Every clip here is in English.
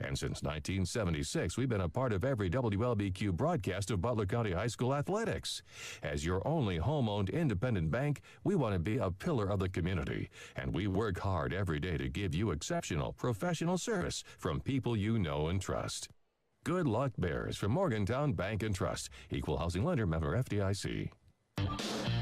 And since 1976, we've been a part of every WLBQ broadcast of Butler County High School athletics. As your only home-owned independent bank, we want to be a pillar of the community, and we work hard every day to give you exceptional professional service from people you know and trust. Good luck, Bears, from Morgantown Bank and Trust. Equal housing lender, member FDIC.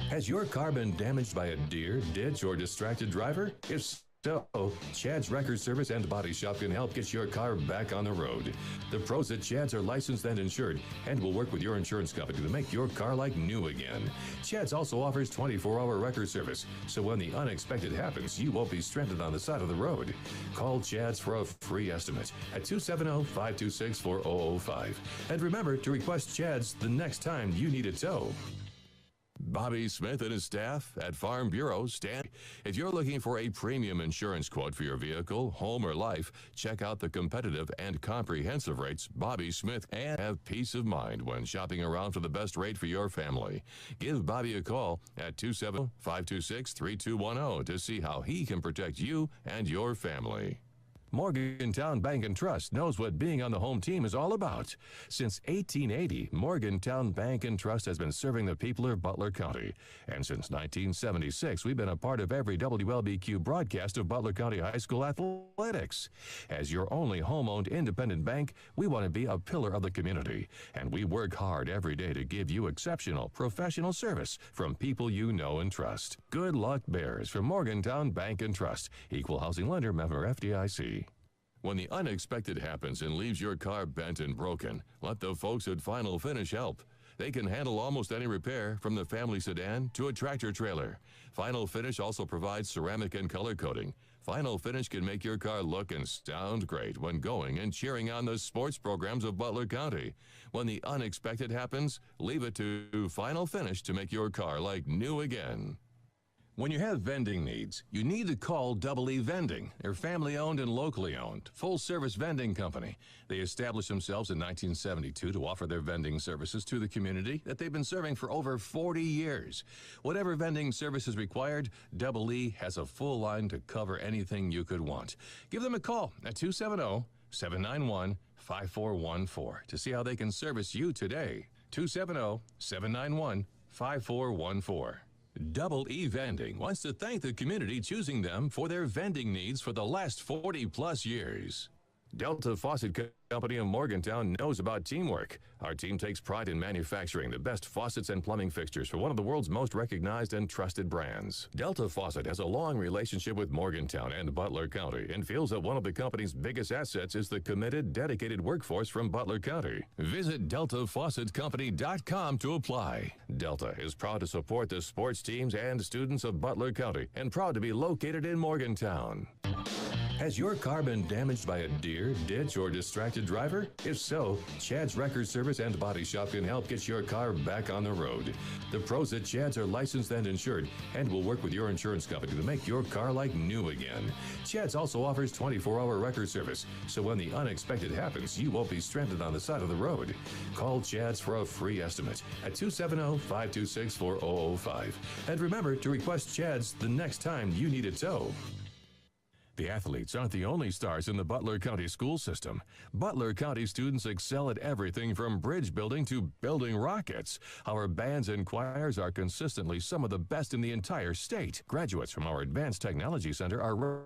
Has your car been damaged by a deer, ditch, or distracted driver? If so, Chad's Record Service and Body Shop can help get your car back on the road. The pros at Chad's are licensed and insured and will work with your insurance company to make your car like new again. Chad's also offers 24-hour record service, so when the unexpected happens, you won't be stranded on the side of the road. Call Chad's for a free estimate at 270-526-4005. And remember to request Chad's the next time you need a tow. Bobby Smith and his staff at Farm Bureau stand. If you're looking for a premium insurance quote for your vehicle, home, or life, check out the competitive and comprehensive rates Bobby Smith and have peace of mind when shopping around for the best rate for your family. Give Bobby a call at 270-526-3210 to see how he can protect you and your family. Morgantown Bank and Trust knows what being on the home team is all about. Since 1880, Morgantown Bank and Trust has been serving the people of Butler County. And since 1976, we've been a part of every WLBQ broadcast of Butler County High School athletics. As your only home-owned independent bank, we want to be a pillar of the community, and we work hard every day to give you exceptional professional service from people you know and trust. Good luck, Bears, from Morgantown Bank and Trust. Equal housing lender, member FDIC. When the unexpected happens and leaves your car bent and broken, let the folks at Final Finish help. They can handle almost any repair, from the family sedan to a tractor trailer. Final Finish also provides ceramic and color coating. Final Finish can make your car look and sound great when going and cheering on the sports programs of Butler County. When the unexpected happens, leave it to Final Finish to make your car like new again. When you have vending needs, you need to call Double E Vending. They're family-owned and locally owned, full-service vending company. They established themselves in 1972 to offer their vending services to the community that they've been serving for over 40 years. Whatever vending service is required, Double E has a full line to cover anything you could want. Give them a call at 270-791-5414 to see how they can service you today. 270-791-5414. Double E Vending wants to thank the community choosing them for their vending needs for the last 40-plus years. Delta Faucet Company of Morgantown knows about teamwork. Our team takes pride in manufacturing the best faucets and plumbing fixtures for one of the world's most recognized and trusted brands. Delta Faucet has a long relationship with Morgantown and Butler County and feels that one of the company's biggest assets is the committed, dedicated workforce from Butler County. Visit DeltaFaucetCompany.com to apply. Delta is proud to support the sports teams and students of Butler County and proud to be located in Morgantown. Has your car been damaged by a deer, ditch, or distracted driver? If so, Chad's Record Service and Body Shop can help get your car back on the road. The pros at Chad's are licensed and insured and will work with your insurance company to make your car like new again. Chad's also offers 24-hour record service, so when the unexpected happens, you won't be stranded on the side of the road. Call Chad's for a free estimate at 270-526-4005. And remember to request Chad's the next time you need a tow. The athletes aren't the only stars in the Butler County school system. Butler County students excel at everything from bridge building to building rockets. Our bands and choirs are consistently some of the best in the entire state. Graduates from our Advanced Technology Center are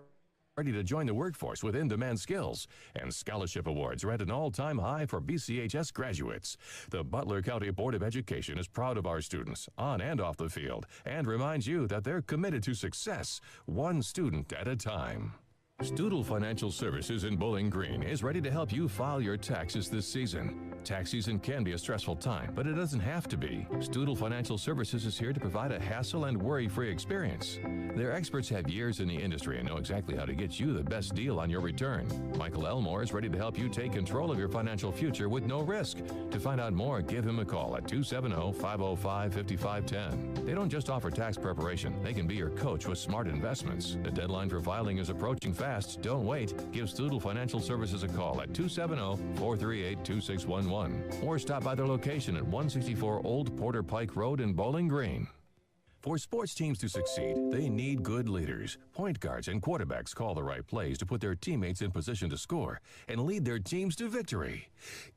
ready to join the workforce with in-demand skills, and scholarship awards are at an all-time high for BCHS graduates. The Butler County Board of Education is proud of our students on and off the field and reminds you that they're committed to success, one student at a time. Studel Financial Services in Bowling Green is ready to help you file your taxes this season. Tax season can be a stressful time, but it doesn't have to be. Studel Financial Services is here to provide a hassle and worry-free experience. Their experts have years in the industry and know exactly how to get you the best deal on your return. Michael Elmore is ready to help you take control of your financial future with no risk. To find out more, give him a call at 270-505-5510. They don't just offer tax preparation. They can be your coach with smart investments. The deadline for filing is approaching fast. Don't wait. Give Studel Financial Services a call at 270-438-2611 or stop by their location at 164 Old Porter Pike Road in Bowling Green. For sports teams to succeed, they need good leaders. Point guards and quarterbacks call the right plays to put their teammates in position to score and lead their teams to victory.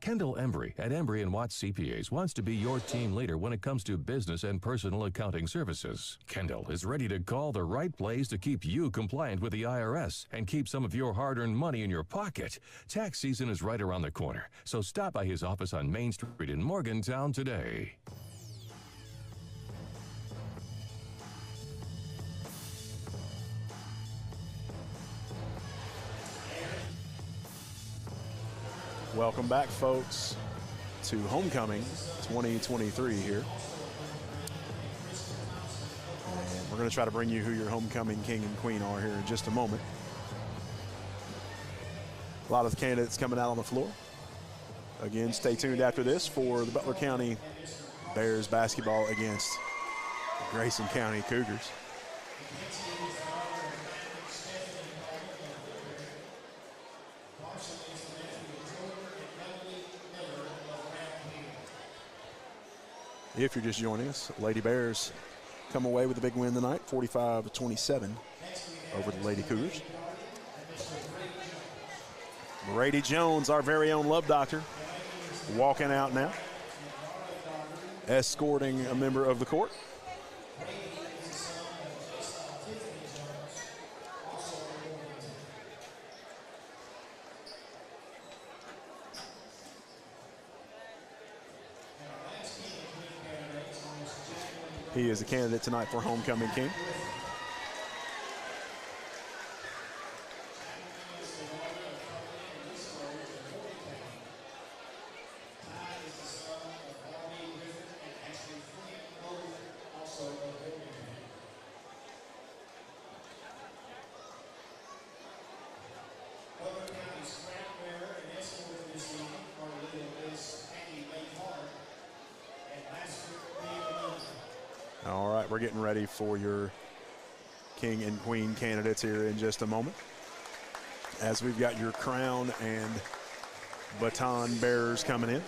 Kendall Embry at Embry & Watts CPAs wants to be your team leader when it comes to business and personal accounting services. Kendall is ready to call the right plays to keep you compliant with the IRS and keep some of your hard-earned money in your pocket. Tax season is right around the corner, so stop by his office on Main Street in Morgantown today. Welcome back, folks, to Homecoming 2023 here. And we're going to try to bring you who your homecoming king and queen are here in just a moment. A lot of the candidates coming out on the floor. Again, stay tuned after this for the Butler County Bears basketball against the Grayson County Cougars. If you're just joining us, Lady Bears come away with a big win tonight, 45-27 over the Lady Cougars. Brady Jones, our very own love doctor, walking out now, escorting a member of the court. He is a candidate tonight for Homecoming King. All right, we're getting ready for your king and queen candidates here in just a moment, as we've got your crown and baton bearers coming in.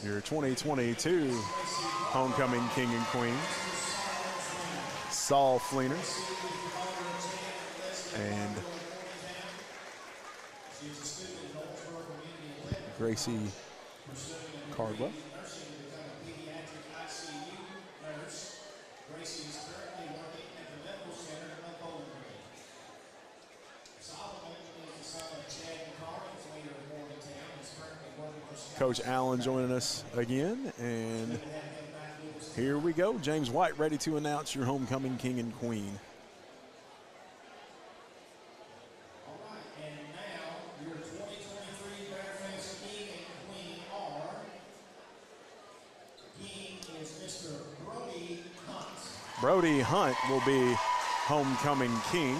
Your 2022 Homecoming King and Queen, Saul Fleener and Gracie Cardwell. Coach Allen joining us again, and here we go. James White ready to announce your homecoming king and queen. All right, and now your 2023 Bearfest king and queen are, king is Mr. Brody Hunt. Brody Hunt will be homecoming king.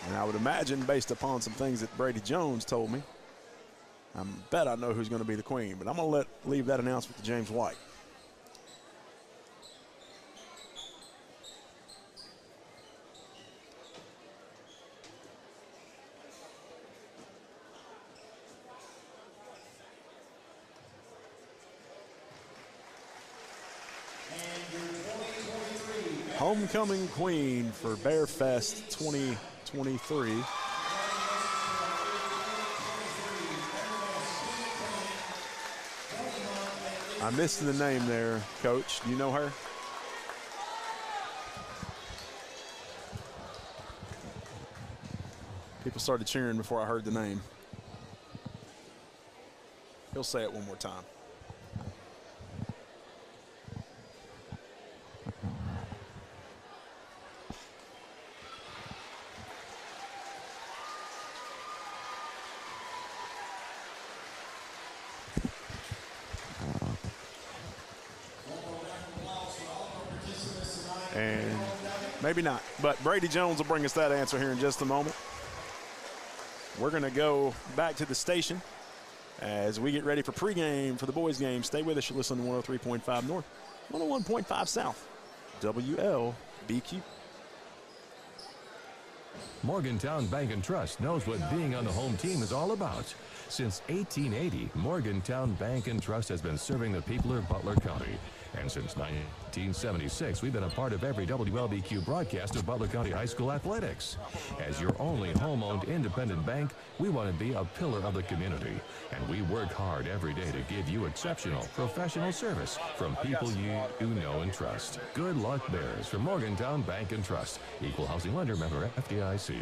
And I would imagine, based upon some things that Brady Jones told me, I bet I know who's going to be the queen, but I'm going to leave that announcement to James White. Homecoming queen for Bearfest 2023. I missed the name there, Coach. Do you know her? People started cheering before I heard the name. He'll say it one more time. And maybe not, but Brady Jones will bring us that answer here in just a moment. We're going to go back to the station as we get ready for pregame for the boys' game. Stay with us. You're listening to 103.5 North, 101.5 South, WLBQ. Morgantown Bank and Trust knows what being on the home team is all about. Since 1880, Morgantown Bank and Trust has been serving the people of Butler County. And since 1976, we've been a part of every WLBQ broadcast of Butler County High School athletics. As your only home-owned independent bank, we want to be a pillar of the community. And we work hard every day to give you exceptional, professional service from people you know and trust. Good luck, Bears, from Morgantown Bank and Trust. Equal housing lender, member FDIC.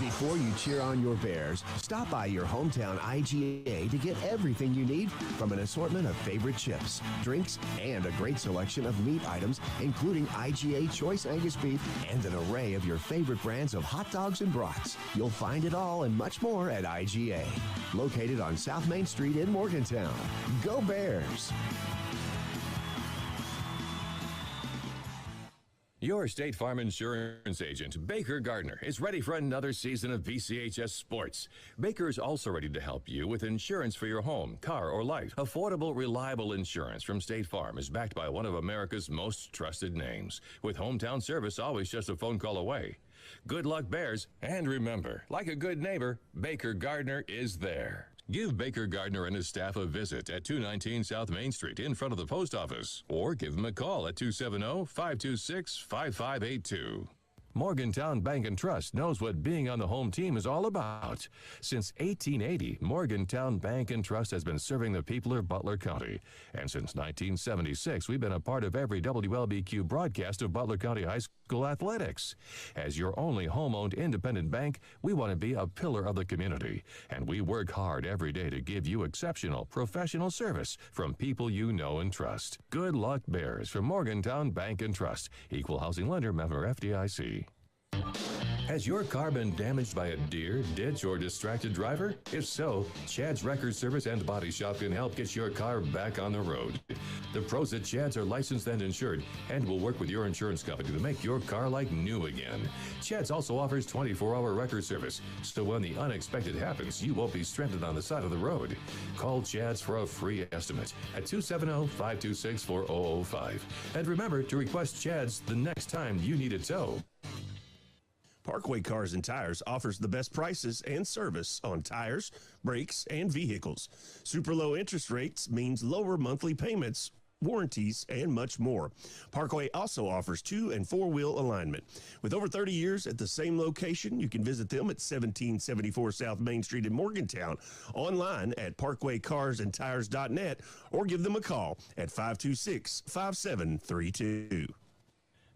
Before you cheer on your Bears, stop by your hometown IGA to get everything you need from an assortment of favorite chips, drinks, and a great selection of meat items, including IGA Choice Angus Beef and an array of your favorite brands of hot dogs and brats. You'll find it all and much more at IGA, located on South Main Street in Morgantown. Go Bears! Your State Farm insurance agent, Baker Gardner, is ready for another season of BCHS Sports. Baker is also ready to help you with insurance for your home, car, or life. Affordable, reliable insurance from State Farm is backed by one of America's most trusted names, with hometown service always just a phone call away. Good luck, Bears, and remember, like a good neighbor, Baker Gardner is there. Give Baker Gardner and his staff a visit at 219 South Main Street in front of the post office, or give them a call at 270-526-5582. Morgantown Bank and Trust knows what being on the home team is all about. Since 1880, Morgantown Bank and Trust has been serving the people of Butler County. And since 1976, we've been a part of every WLBQ broadcast of Butler County High School athletics. As your only home-owned independent bank, we want to be a pillar of the community. And we work hard every day to give you exceptional professional service from people you know and trust. Good luck, Bears, from Morgantown Bank and Trust. Equal housing lender, member FDIC. Has your car been damaged by a deer, ditch, or distracted driver? If so, Chad's Record Service and Body Shop can help get your car back on the road. The pros at Chad's are licensed and insured and will work with your insurance company to make your car like new again. Chad's also offers 24-hour record service, so when the unexpected happens, you won't be stranded on the side of the road. Call Chad's for a free estimate at 270-526-4005. And remember to request Chad's the next time you need a tow. Parkway Cars and Tires offers the best prices and service on tires, brakes, and vehicles. Super low interest rates means lower monthly payments, warranties, and much more. Parkway also offers 2- and 4-wheel alignment. With over 30 years at the same location, you can visit them at 1774 South Main Street in Morgantown, online at parkwaycarsandtires.net, or give them a call at 526-5732.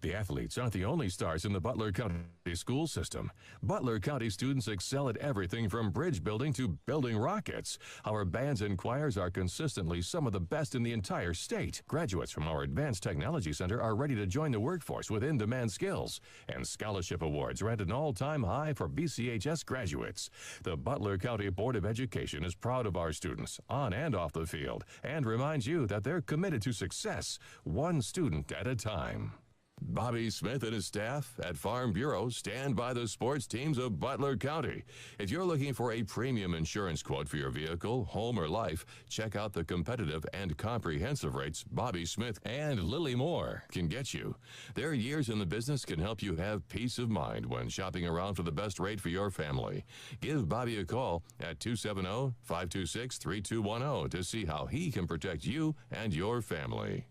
The athletes aren't the only stars in the Butler County school system. Butler County students excel at everything from bridge building to building rockets. Our bands and choirs are consistently some of the best in the entire state. Graduates from our Advanced Technology Center are ready to join the workforce with in-demand skills. And scholarship awards are at an all-time high for BCHS graduates. The Butler County Board of Education is proud of our students, on and off the field, and reminds you that they're committed to success, one student at a time. Bobby Smith and his staff at Farm Bureau stand by the sports teams of Butler County. If you're looking for a premium insurance quote for your vehicle, home, or life, check out the competitive and comprehensive rates Bobby Smith and Lily Moore can get you. Their years in the business can help you have peace of mind when shopping around for the best rate for your family. Give Bobby a call at 270-526-3210 to see how he can protect you and your family.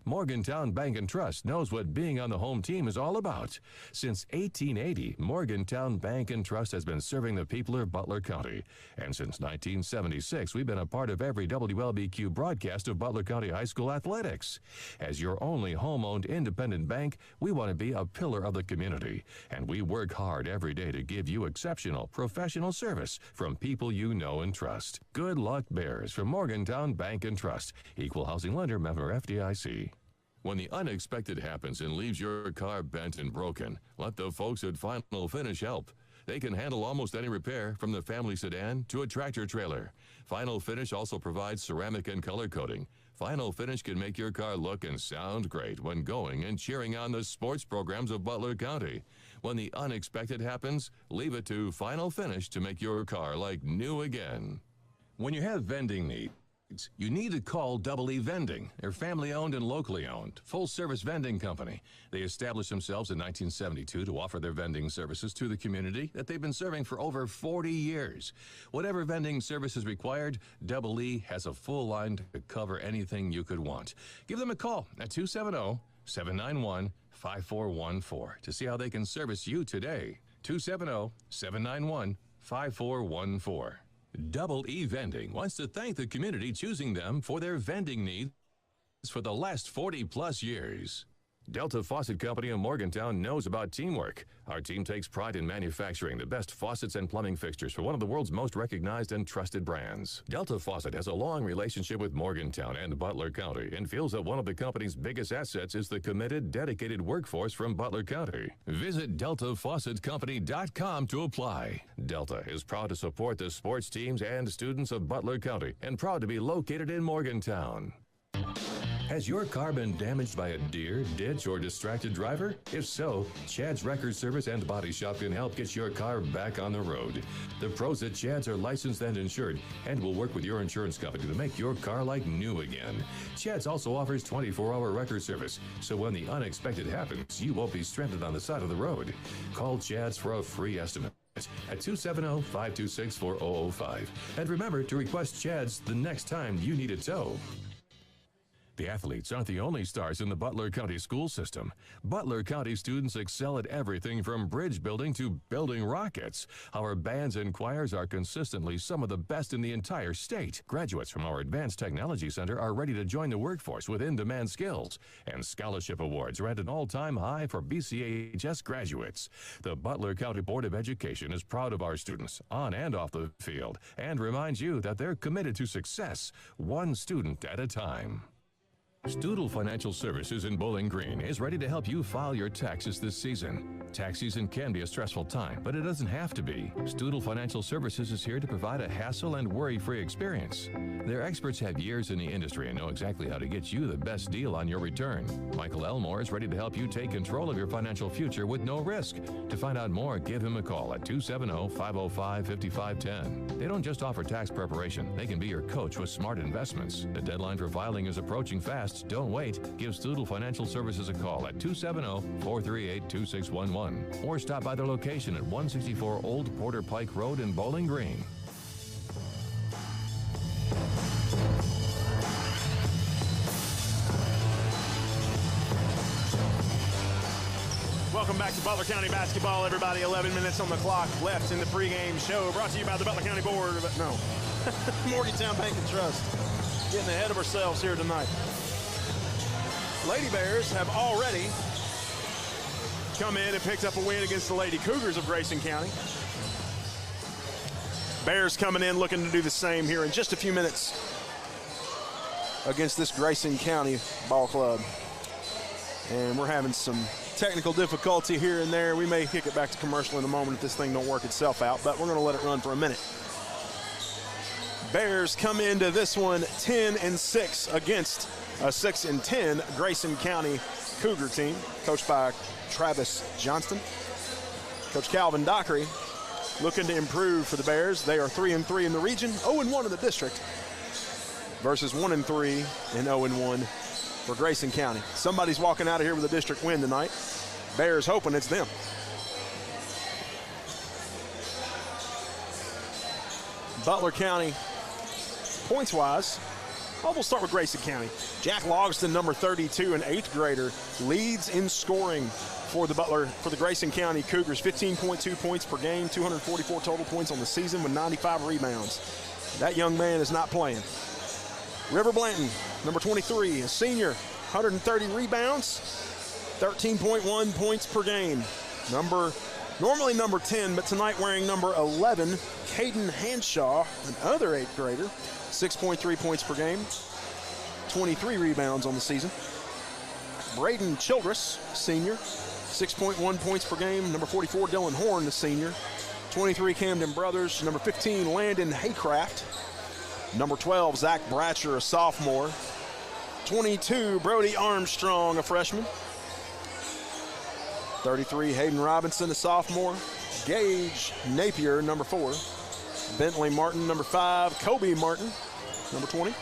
Morgantown Bank and Trust knows what being on the home team is all about. Since 1880, Morgantown Bank and Trust has been serving the people of Butler County. And since 1976, we've been a part of every WLBQ broadcast of Butler County High School athletics. As your only home-owned independent bank, we want to be a pillar of the community. And we work hard every day to give you exceptional professional service from people you know and trust. Good luck, Bears, from Morgantown Bank and Trust. Equal housing lender, member FDIC. When the unexpected happens and leaves your car bent and broken, let the folks at Final Finish help. They can handle almost any repair, from the family sedan to a tractor trailer. Final Finish also provides ceramic and color coating. Final Finish can make your car look and sound great when going and cheering on the sports programs of Butler County. When the unexpected happens, leave it to Final Finish to make your car like new again. When you have vending needs, you need to call Double E Vending. They're family-owned and locally owned, full-service vending company. They established themselves in 1972 to offer their vending services to the community that they've been serving for over 40 years. Whatever vending service is required, Double E has a full line to cover anything you could want. Give them a call at 270-791-5414 to see how they can service you today. 270-791-5414. Double E Vending wants to thank the community choosing them for their vending needs for the last 40-plus years. Delta Faucet Company in Morgantown knows about teamwork. Our team takes pride in manufacturing the best faucets and plumbing fixtures for one of the world's most recognized and trusted brands. Delta Faucet has a long relationship with Morgantown and Butler County and feels that one of the company's biggest assets is the committed, dedicated workforce from Butler County. Visit DeltaFaucetCompany.com to apply. Delta is proud to support the sports teams and students of Butler County and proud to be located in Morgantown. Has your car been damaged by a deer, ditch, or distracted driver? If so, Chad's Record Service and Body Shop can help get your car back on the road. The pros at Chad's are licensed and insured and will work with your insurance company to make your car like new again. Chad's also offers 24-hour record service, so when the unexpected happens, you won't be stranded on the side of the road. Call Chad's for a free estimate at 270-526-4005. And remember to request Chad's the next time you need a tow. The athletes aren't the only stars in the Butler County school system. Butler County students excel at everything from bridge building to building rockets. Our bands and choirs are consistently some of the best in the entire state. Graduates from our Advanced Technology Center are ready to join the workforce with in-demand skills. And scholarship awards are at an all-time high for BCHS graduates. The Butler County Board of Education is proud of our students on and off the field and reminds you that they're committed to success, one student at a time. Studel Financial Services in Bowling Green is ready to help you file your taxes this season. Tax season can be a stressful time, but it doesn't have to be. Studel Financial Services is here to provide a hassle and worry-free experience. Their experts have years in the industry and know exactly how to get you the best deal on your return. Michael Elmore is ready to help you take control of your financial future with no risk. To find out more, give him a call at 270-505-5510. They don't just offer tax preparation. They can be your coach with smart investments. The deadline for filing is approaching fast. Don't wait. Give Studel Financial Services a call at 270-438-2611 or stop by their location at 164 Old Porter Pike Road in Bowling Green. Welcome back to Butler County basketball, everybody. 11 minutes on the clock left in the pregame show. Brought to you by the Butler County Board. Morgantown Bank and Trust. Getting ahead of ourselves here tonight. Lady Bears have already come in and picked up a win against the Lady Cougars of Grayson County. Bears coming in looking to do the same here in just a few minutes against this Grayson County ball club. And we're having some technical difficulty here and there. We may kick it back to commercial in a moment if this thing don't work itself out, but we're going to let it run for a minute. Bears come into this one 10-6 against a 6-10 Grayson County Cougar team, coached by Travis Johnston. Coach Calvin Dockery looking to improve for the Bears. They are 3-3 in the region, 0-1 in the district, versus 1-3 and 0-1 for Grayson County. Somebody's walking out of here with a district win tonight. Bears hoping it's them. Butler County, points-wise, we'll start with Grayson County. Jack Logston, number 32, an 8th grader, leads in scoring for the Grayson County Cougars. 15.2 points per game, 244 total points on the season with 95 rebounds. That young man is not playing. River Blanton, number 23, a senior, 130 rebounds, 13.1 points per game. Normally number 10, but tonight wearing number 11, Caden Hanshaw, another 8th grader, 6.3 points per game, 23 rebounds on the season. Braden Childress, senior, 6.1 points per game. Number 44, Dylan Horn, the senior. 23, Camden Brothers. Number 15, Landon Haycraft. Number 12, Zach Bratcher, a sophomore. 22, Brody Armstrong, a freshman. 33, Hayden Robinson, a sophomore. Gage Napier, number 4. Bentley Martin, number 5. Kobe Martin, number 20.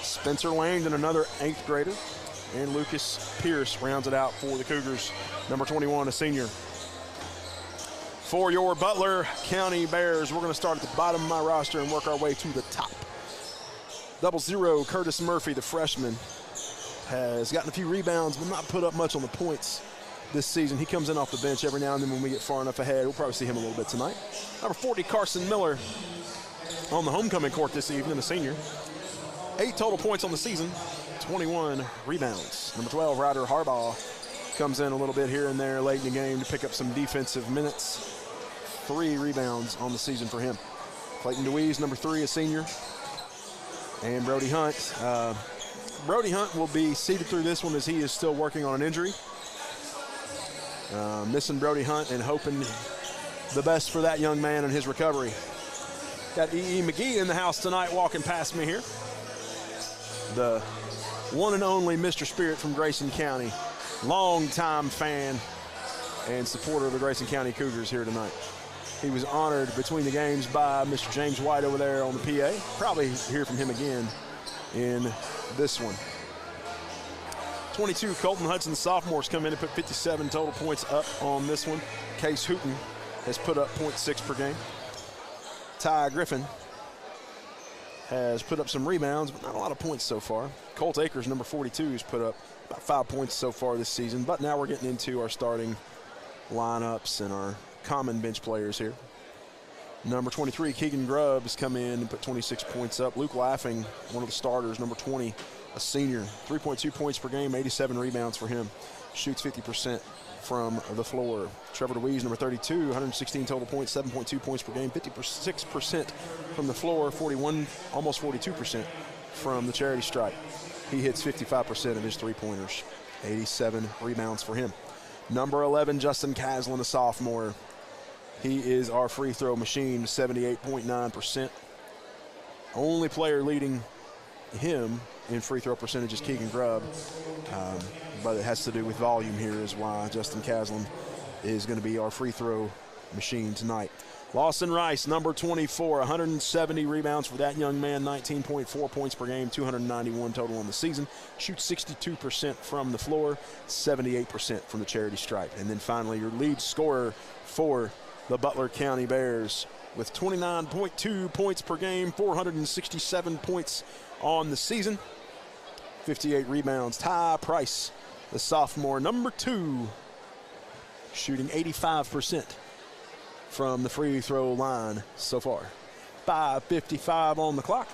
Spencer Langdon, another 8th grader. And Lucas Pierce rounds it out for the Cougars, number 21, a senior. For your Butler County Bears, we're going to start at the bottom of my roster and work our way to the top. 00, Curtis Murphy, the freshman, has gotten a few rebounds but not put up much on the points this season. He comes in off the bench every now and then when we get far enough ahead. We'll probably see him a little bit tonight. Number 40, Carson Miller, on the homecoming court this evening, a senior. 8 total points on the season, 21 rebounds. Number 12, Ryder Harbaugh, comes in a little bit here and there late in the game to pick up some defensive minutes. 3 rebounds on the season for him. Clayton DeWeese, number 3, a senior. And Brody Hunt. Brody Hunt will be seated through this one as he is still working on an injury. Missing Brody Hunt and hoping the best for that young man and his recovery. Got E.E. McGee in the house tonight walking past me here. The one and only Mr. Spirit from Grayson County, longtime fan and supporter of the Grayson County Cougars here tonight. He was honored between the games by Mr. James White over there on the PA. Probably hear from him again in this one. 22, Colton Hudson, the sophomores, come in and put 57 total points up on this one. Case Hooten has put up 0.6 per game. Ty Griffin has put up some rebounds, but not a lot of points so far. Colt Akers, number 42, has put up about 5 points so far this season. But now we're getting into our starting lineups and our common bench players here. Number 23, Keegan Grubb, has come in and put 26 points up. Luke Laughing, one of the starters, number 20, a senior, 3.2 points per game, 87 rebounds for him. Shoots 50% from the floor. Trevor DeWeese, number 32, 116 total points, 7.2 points per game, 56% from the floor, 41, almost 42% from the charity stripe. He hits 55% of his three-pointers, 87 rebounds for him. Number 11, Justin Caslin, a sophomore. He is our free throw machine, 78.9%. Only player leading him in free throw percentage is Keegan Grubb, but it has to do with volume here is why Justin Caslin is going to be our free throw machine tonight. Lawson Rice, number 24, 170 rebounds for that young man, 19.4 points per game, 291 total on the season. Shoots 62% from the floor, 78% from the charity stripe. And then finally, your lead scorer for the Butler County Bears with 29.2 points per game, 467 points on the season, 58 rebounds. Ty Price, the sophomore, number 2, shooting 85% from the free throw line so far. 5:55 on the clock.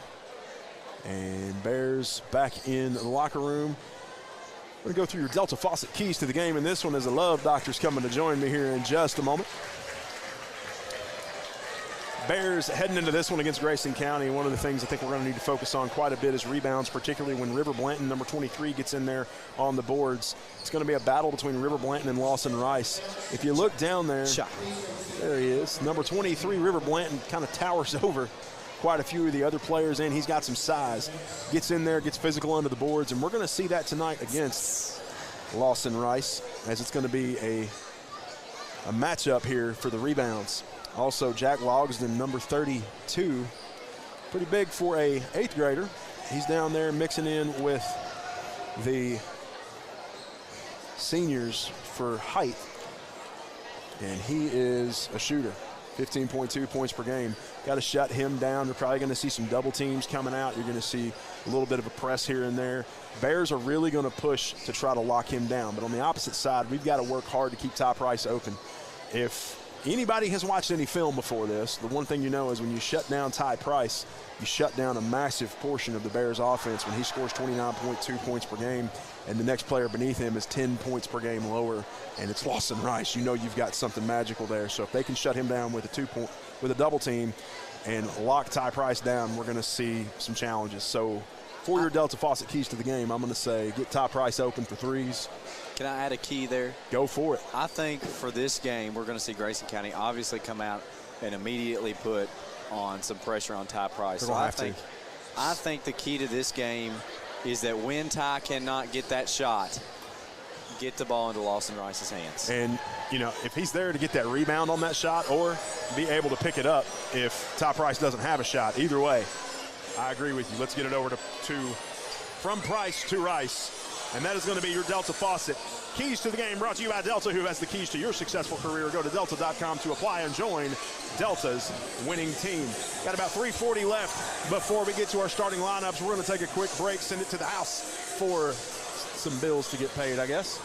And Bears back in the locker room. We're going to go through your Delta Faucet keys to the game in this one as the Love Doctor's coming to join me here in just a moment. Bears heading into this one against Grayson County. One of the things I think we're going to need to focus on quite a bit is rebounds, particularly when River Blanton, number 23, gets in there on the boards. It's going to be a battle between River Blanton and Lawson Rice. If you look down there, there he is. Number 23, River Blanton, kind of towers over quite a few of the other players, and he's got some size. Gets in there, gets physical under the boards, and we're going to see that tonight against Lawson Rice, as it's going to be a matchup here for the rebounds. Also, Jack Logsden, number 32, pretty big for a 8th grader. He's down there mixing in with the seniors for height, and he is a shooter, 15.2 points per game. Got to shut him down. We're probably going to see some double teams coming out. You're going to see a little bit of a press here and there. Bears are really going to push to try to lock him down, but on the opposite side, we've got to work hard to keep Ty Price open. If anybody has watched any film before this, the one thing you know is when you shut down Ty Price, you shut down a massive portion of the Bears offense when he scores 29.2 points per game and the next player beneath him is 10 points per game lower, and it's Lawson Rice. You know you've got something magical there. So if they can shut him down with a double team and lock Ty Price down, we're going to see some challenges. So for your Delta Faucet keys to the game, I'm going to say get Ty Price open for threes. Can I add a key there? Go for it. I think for this game, we're going to see Grayson County obviously come out and immediately put on some pressure on Ty Price. So I think the key to this game is that when Ty cannot get that shot, get the ball into Lawson Rice's hands. And, you know, if he's there to get that rebound on that shot or be able to pick it up if Ty Price doesn't have a shot, either way, I agree with you. Let's get it over to from Price to Rice. And that is going to be your Delta Faucet keys to the game, brought to you by Delta, who has the keys to your successful career. Go to delta.com to apply and join Delta's winning team. Got about 3:40 left before we get to our starting lineups. We're going to take a quick break, send it to the house for some bills to get paid, I guess.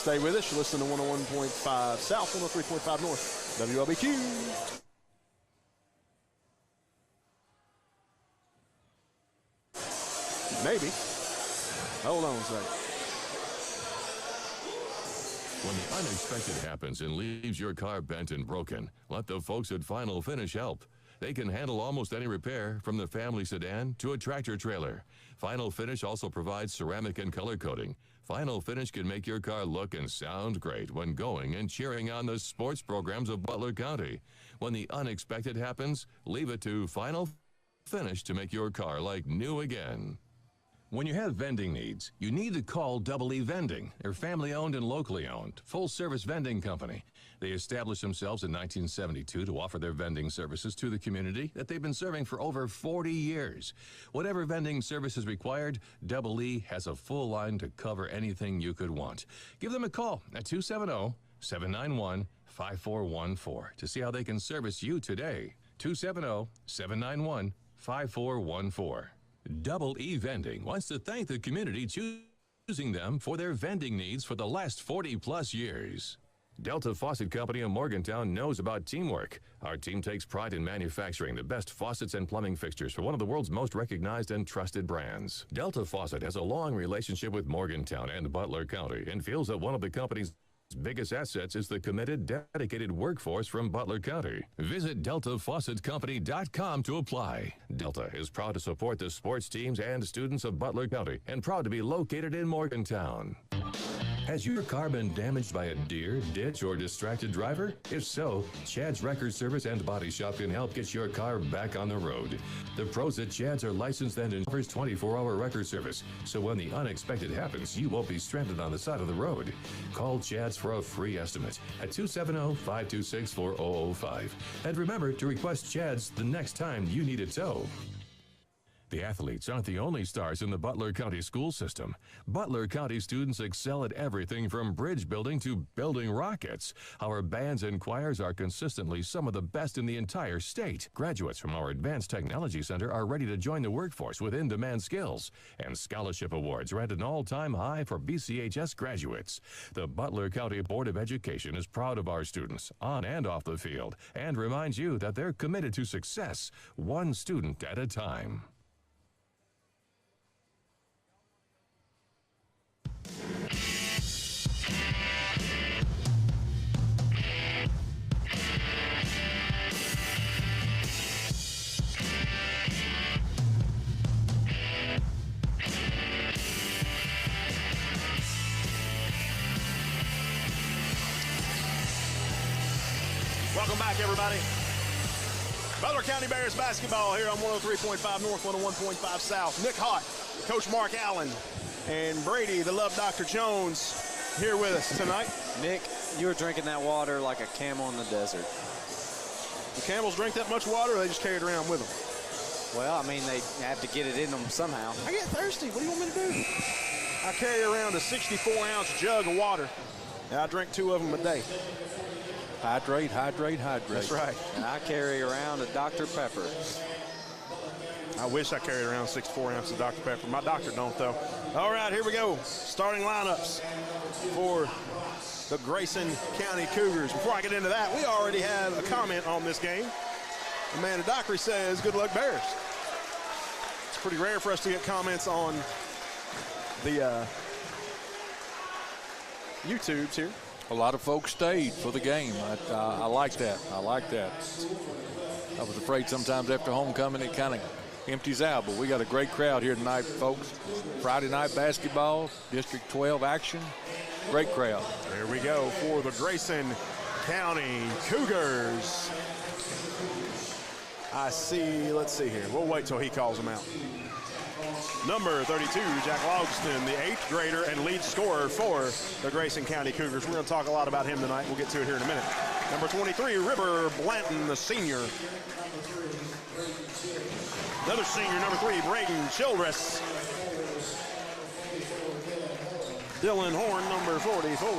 Stay with us. You're listening to 101.5 South, 103.5 North, WLBQ. Maybe. Hold on a second. When the unexpected happens and leaves your car bent and broken, let the folks at Final Finish help. They can handle almost any repair, from the family sedan to a tractor trailer. Final Finish also provides ceramic and color coating. Final Finish can make your car look and sound great when going and cheering on the sports programs of Butler County. When the unexpected happens, leave it to Final Finish to make your car like new again. When you have vending needs, you need to call Double E Vending. They're family-owned and locally owned, full-service vending company. They established themselves in 1972 to offer their vending services to the community that they've been serving for over 40 years. Whatever vending service is required, Double E has a full line to cover anything you could want. Give them a call at 270-791-5414 to see how they can service you today. 270-791-5414. Double E Vending wants to thank the community choosing them for their vending needs for the last 40-plus years. Delta Faucet Company of Morgantown knows about teamwork. Our team takes pride in manufacturing the best faucets and plumbing fixtures for one of the world's most recognized and trusted brands. Delta Faucet has a long relationship with Morgantown and Butler County and feels that one of the company's biggest assets is the committed, dedicated workforce from Butler County. Visit DeltaFaucetCompany.com to apply. Delta is proud to support the sports teams and students of Butler County and proud to be located in Morgantown. Has your car been damaged by a deer, ditch, or distracted driver? If so, Chad's Record Service and Body Shop can help get your car back on the road. The pros at Chad's are licensed and offers 24-hour record service, so when the unexpected happens, you won't be stranded on the side of the road. Call Chad's for a free estimate at 270-526-4005. And remember to request Chad's the next time you need a tow. The athletes aren't the only stars in the Butler County school system. Butler County students excel at everything from bridge building to building rockets. Our bands and choirs are consistently some of the best in the entire state. Graduates from our Advanced Technology Center are ready to join the workforce with in-demand skills. And scholarship awards are at an all-time high for BCHS graduates. The Butler County Board of Education is proud of our students, on and off the field, and reminds you that they're committed to success, one student at a time. Welcome back, everybody. Butler County Bears basketball here on 103.5 North, 101.5 South. Nick Hott, Coach Mark Allen, and Brady, the Love Dr. Jones, here with us tonight. Nick, you were drinking that water like a camel in the desert. Do camels drink that much water, or they just carry it around with them? Well, I mean, they have to get it in them somehow. I get thirsty. What do you want me to do? I carry around a 64-ounce jug of water, and I drink 2 of them a day. Hydrate, hydrate, hydrate. That's right. And I carry around a Dr. Pepper. I wish I carried around 64 ounces of Dr. Pepper. My doctor don't, though. All right, here we go. Starting lineups for the Grayson County Cougars. Before I get into that, we already have a comment on this game. Amanda Dockery says, good luck, Bears. It's pretty rare for us to get comments on the YouTubes here. A lot of folks stayed for the game. I like that. I like that. I was afraid sometimes after homecoming it kind of empties out, but we got a great crowd here tonight, folks. Friday night basketball, District 12 action. Great crowd. There we go for the Grayson County Cougars. I see, let's see here. We'll wait till he calls them out. Number 32, Jack Logston, the 8th grader and lead scorer for the Grayson County Cougars. We're going to talk a lot about him tonight. We'll get to it here in a minute. Number 23, River Blanton, the senior. Another senior, number 3, Braden Childress. Dylan Horn, number 44.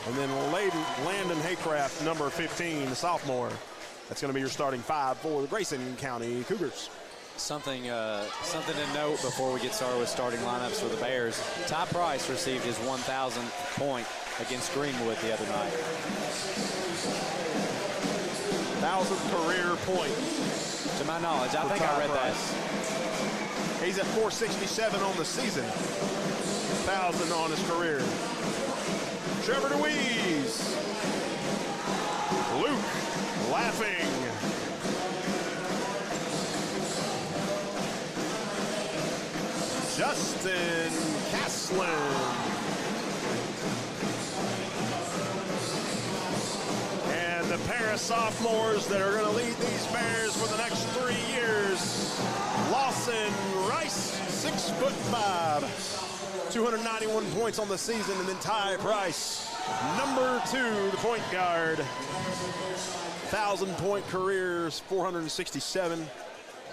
And then Landon Haycraft, number 15, the sophomore. That's going to be your starting 5 for the Grayson County Cougars. Something to note before we get started with starting lineups for the Bears. Ty Price received his 1,000th point against Greenwood the other night. 1,000th career point. To my knowledge, I think I read that. He's at 467 on the season. 1,000 on his career. Trevor DeWeese. Luke Laughing. Justin Caslin. And the pair of sophomores that are going to lead these Bears for the next 3 years. Lawson 6'5", 291 points on the season, and then Ty Price, number 2, the point guard. 1,000-point careers, 467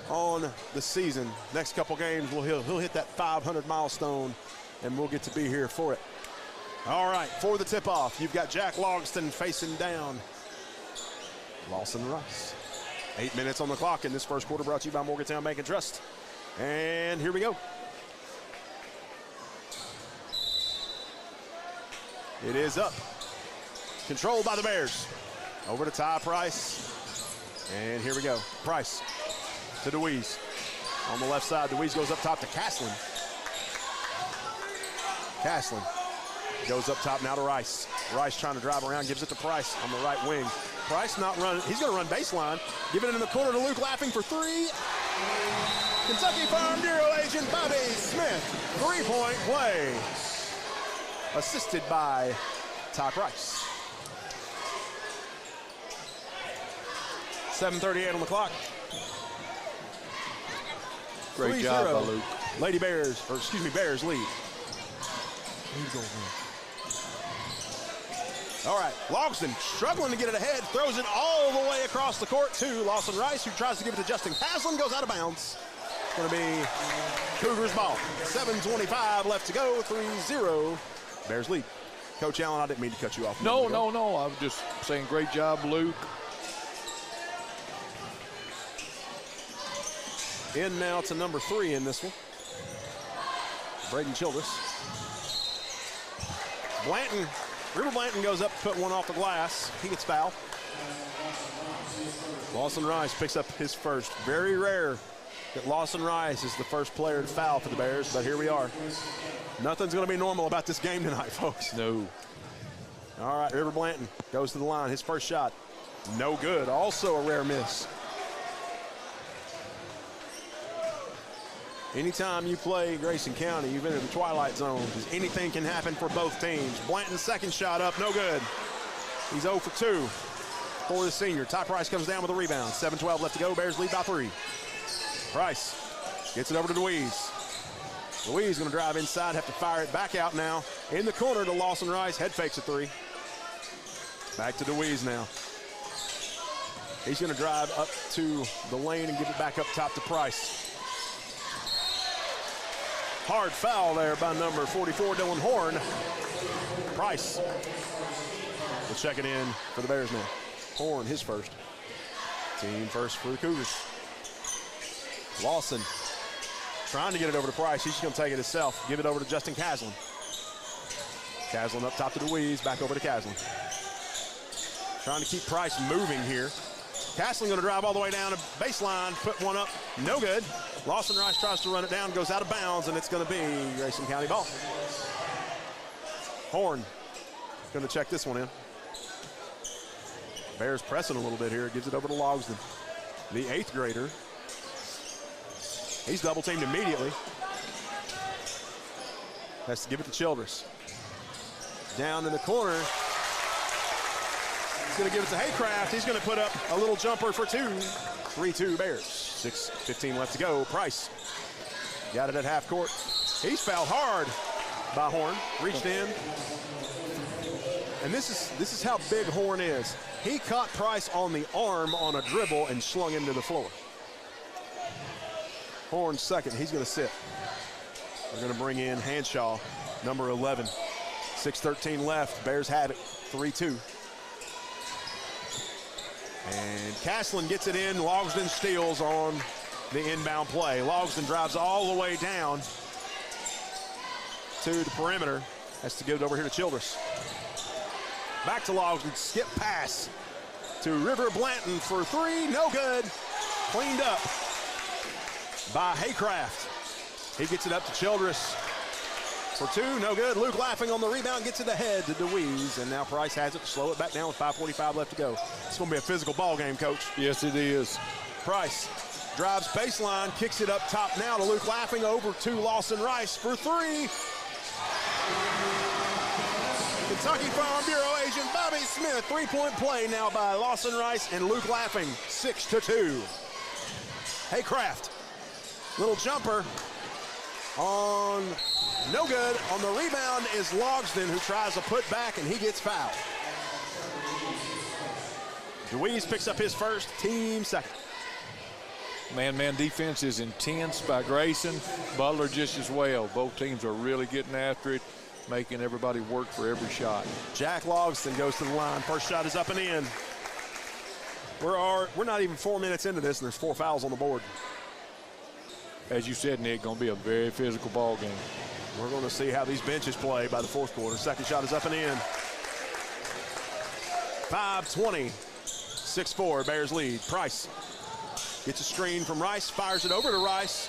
on the season. Next couple games, he'll hit that 500 milestone, and we'll get to be here for it. All right, for the tip-off, you've got Jack Logston facing down Lawson Rice. 8 minutes on the clock in this first quarter, brought to you by Morgantown Bank and Trust. And here we go. It is up. Controlled by the Bears. Over to Ty Price. And here we go. Price to DeWeese. On the left side, DeWeese goes up top to Castlin. Castlin goes up top now to Rice. Rice trying to drive around, gives it to Price on the right wing. Price not running. He's going to run baseline. Give it in the corner to Luke Lapping for 3. Kentucky Farm Bureau agent Bobby Smith. 3-point play. Assisted by Ty Price. 7:38 on the clock. Great job by Luke. Bears lead. All right, Logston struggling to get it ahead, throws it all the way across the court to Lawson Rice, who tries to give it to Justin Haslam, goes out of bounds. It's going to be Cougars ball. 7:25 left to go, 3-0. Bears lead. Coach Allen, I didn't mean to cut you off. No. I was just saying great job, Luke. In now to number 3 in this one. Braden Childress. River Blanton goes up to put one off the glass. He gets fouled. Lawson Rice picks up his first. Very rare that Lawson Rice is the first player to foul for the Bears, but here we are. Nothing's going to be normal about this game tonight, folks. No. All right, River Blanton goes to the line. His first shot, no good. Also a rare miss. Anytime you play Grayson County, you've been in the twilight zone because anything can happen for both teams. Blanton's second shot up, no good. He's 0 for 2 for the senior. Ty Price comes down with a rebound. 7:12 left to go. Bears lead by 3. Price gets it over to DeWeese. DeWeese going to drive inside, have to fire it back out now. In the corner to Lawson Rice. Head fakes a 3. Back to DeWeese now. He's going to drive up to the lane and give it back up top to Price. Hard foul there by number 44, Dylan Horn. Price will check it in for the Bears now. Horn, his first. Team first for the Cougars. Lawson trying to get it over to Price. He's just going to take it himself. Give it over to Justin Caslen. Caslen up top to DeWeese. Back over to Caslen. Trying to keep Price moving here. Caslen going to drive all the way down to baseline. Put one up. No good. Lawson Rice tries to run it down. Goes out of bounds, and it's going to be Grayson County ball. Horn going to check this one in. Bears pressing a little bit here. Gives it over to Logston. The 8th grader. He's double teamed immediately. Has to give it to Childress. Down in the corner. He's going to give it to Haycraft. He's going to put up a little jumper for 2. 3-2 Bears. 6:15 left to go. Price got it at half court. He's fouled hard by Horn. Reached in. And this is how big Horn is. He caught Price on the arm on a dribble and slung him to the floor. Horn second. He's going to sit. We're going to bring in Hanshaw, number 11. 6:13 left. Bears have it. 3-2. And Caslen gets it in. Logston steals on the inbound play. Logston drives all the way down to the perimeter. Has to give it over here to Childress. Back to Logston. Skip pass to River Blanton for 3. No good. Cleaned up by Haycraft. He gets it up to Childress for 2. No good. Luke Laughing on the rebound. Gets it ahead to DeWeese. And now Price has it. Slow it back down with 5:45 left to go. It's going to be a physical ball game, Coach. Yes, it is. Price drives baseline. Kicks it up top now to Luke Laughing. Over to Lawson Rice for 3. Kentucky Farm Bureau agent Bobby Smith. 3-point play now by Lawson Rice and Luke Laughing. 6-2. Haycraft. Little jumper. on no good. On the rebound is Logsdon, who tries to put back, and he gets fouled. DeWeese picks up his first, team second. Man-man defense is intense by Grayson. Butler just as well. Both teams are really getting after it, making everybody work for every shot. Jack Logsdon goes to the line. First shot is up and in. We're not even 4 minutes into this, and there's 4 fouls on the board. As you said, Nick, going to be a very physical ball game. We're going to see how these benches play by the fourth quarter. Second shot is up and in. 5:20, 6-4, Bears lead. Price gets a screen from Rice, fires it over to Rice,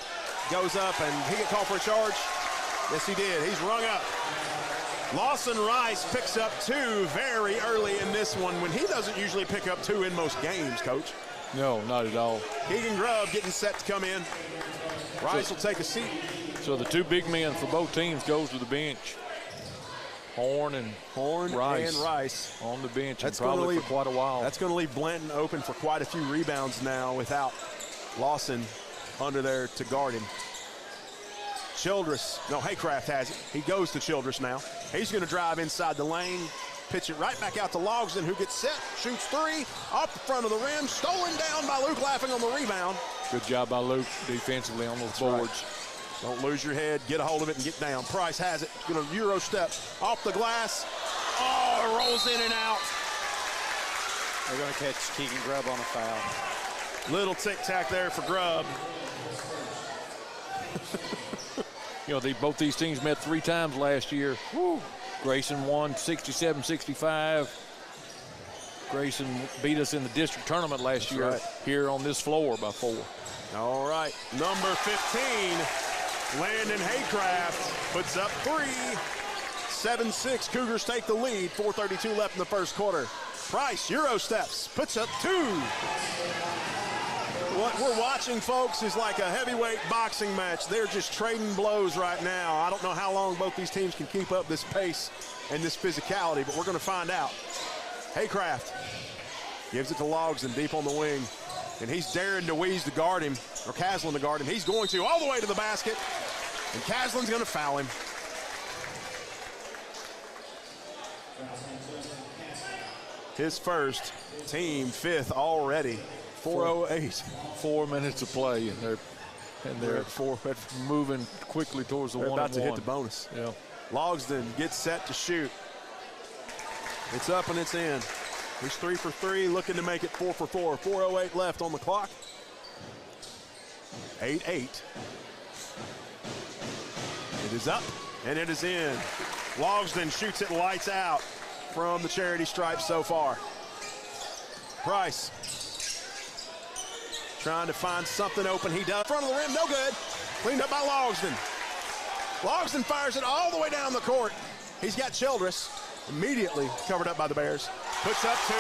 goes up, and he get called for a charge. Yes, he did. He's rung up. Lawson Rice picks up 2 very early in this one when he doesn't usually pick up 2 in most games, Coach. No, not at all. Keegan Grubb getting set to come in. Rice will take a seat. So the 2 big men for both teams goes to the bench. Horn and Rice on the bench. That's probably for quite a while. That's going to leave Blanton open for quite a few rebounds now without Lawson under there to guard him. Haycraft has it. He goes to Childress now. He's going to drive inside the lane, pitch it right back out to Logsdon, who gets set, shoots 3, off the front of the rim, stolen down by Luke Laughing on the rebound. Good job by Luke defensively on those boards. Right. Don't lose your head, get a hold of it and get down. Price has it, going to Euro step off the glass. Oh, it rolls in and out. They're going to catch Keegan Grubb on a foul. Little tic-tac there for Grubb. You know, both these teams met 3 times last year. Woo. Grayson won 67-65. Grayson beat us in the district tournament last year here on this floor by 4. All right, number 15, Landon Haycraft puts up 3. 7-6, Cougars take the lead. 4:32 left in the first quarter. Price, Euro steps, puts up 2. What we're watching, folks, is like a heavyweight boxing match. They're just trading blows right now. I don't know how long both these teams can keep up this pace and this physicality, but we're going to find out. Haycraft gives it to Logsdon deep on the wing, and he's daring DeWeese to guard him, or Caslin to guard him. He's going to all the way to the basket, and Caslin's going to foul him. His first, team 5th already. 4:08. 4 minutes of play, and they're moving quickly towards the 1-1. About to hit the bonus. Yeah. Logsdon gets set to shoot. It's up and it's in. He's 3 for 3, looking to make it 4 for 4. 4:08 left on the clock. 8-8. It is up and it is in. Logsdon shoots it lights out from the charity stripe so far. Price trying to find something open. He does. Front of the rim, no good. Cleaned up by Logsdon. Logsdon fires it all the way down the court. He's got Childress immediately covered up by the Bears. Puts up 2.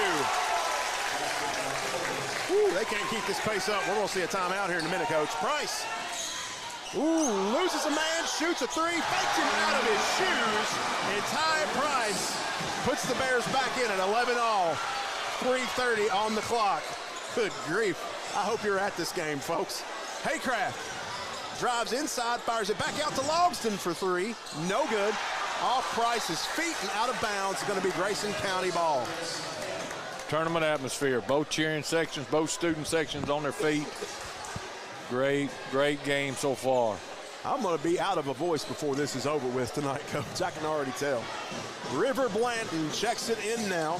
Ooh, they can't keep this pace up. We're going to see a timeout here in a minute, Coach. Price. Ooh, loses a man, shoots a 3, fakes him out of his shoes, and Ty Price puts the Bears back in at 11-all. 3:30 on the clock. Good grief. I hope you're at this game, folks. Haycraft drives inside, fires it back out to Logsdon for 3. No good. Off Price's feet and out of bounds. It's going to be Grayson County ball. Tournament atmosphere. Both cheering sections, both student sections on their feet. Great game so far. I'm going to be out of a voice before this is over with tonight, Coach. I can already tell. River Blanton checks it in now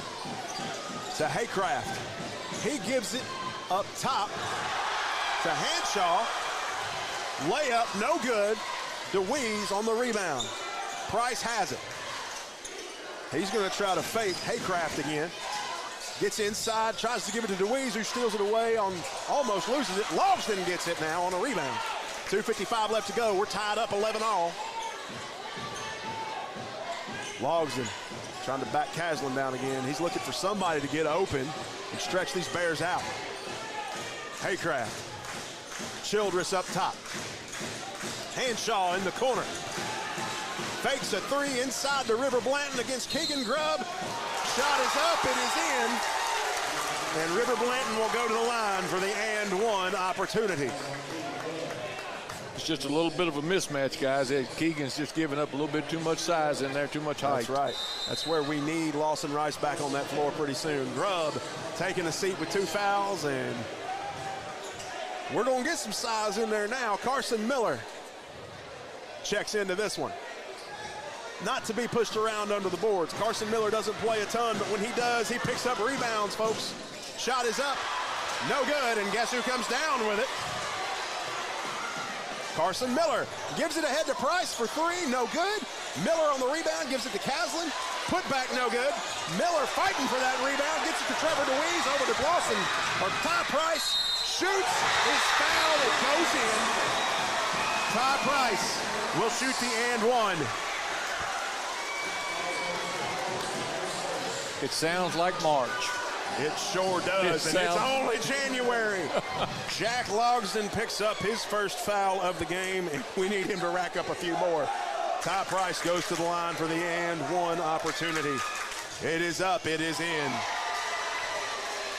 to Haycraft. He gives it up top to Hanshaw. Layup, no good. DeWeese on the rebound. Price has it. He's going to try to fake Haycraft again. Gets inside, tries to give it to DeWeese, who steals it away on, almost loses it. Logsdon gets it now on a rebound. 2:55 left to go. We're tied up 11-all. Logsdon trying to back Caslin down again. He's looking for somebody to get open and stretch these Bears out. Haycraft. Childress up top. Hanshaw in the corner. Fakes a 3 inside to River Blanton against Keegan Grubb. Shot is up, it is in. And River Blanton will go to the line for the and one opportunity. It's just a little bit of a mismatch, guys. Keegan's just giving up a little bit too much size in there, too much height. That's right. That's where we need Lawson Rice back on that floor pretty soon. Grubb taking a seat with 2 fouls, and we're going to get some size in there now. Carson Miller checks into this one. Not to be pushed around under the boards. Carson Miller doesn't play a ton, but when he does, he picks up rebounds, folks. Shot is up. No good, and guess who comes down with it? Carson Miller gives it ahead to Price for 3, no good. Miller on the rebound, gives it to Caslin. Put back, no good. Miller fighting for that rebound, gets it to Trevor DeWeese, over to Dawson. Or Ty Price shoots, is fouled, it goes in. Ty Price will shoot the and one. It sounds like March. It sure does, and it's only January. Jack Logsdon picks up his first foul of the game, and we need him to rack up a few more. Ty Price goes to the line for the and one opportunity. It is up, it is in.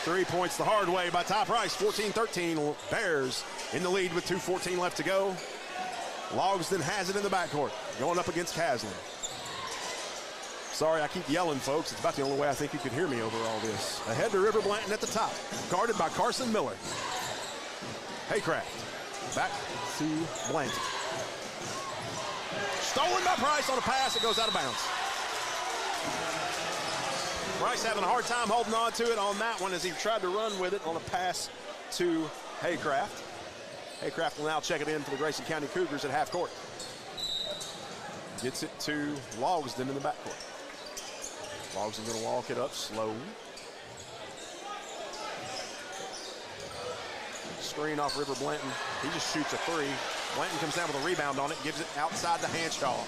3 points the hard way by Ty Price, 14-13. Bears in the lead with 2:14 left to go. Logsdon has it in the backcourt, going up against Caslin. Sorry, I keep yelling, folks. It's about the only way I think you could hear me over all this. Ahead to River Blanton at the top, guarded by Carson Miller. Haycraft, back to Blanton. Stolen by Price on a pass. It goes out of bounds. Price having a hard time holding on to it on that one as he tried to run with it on a pass to Haycraft. Haycraft will now check it in for the Grayson County Cougars at half court. Gets it to Logsdon in the backcourt. Logsdon going to walk it up slow. Screen off River Blanton. He just shoots a 3. Blanton comes down with a rebound on it, gives it outside to Hanshaw.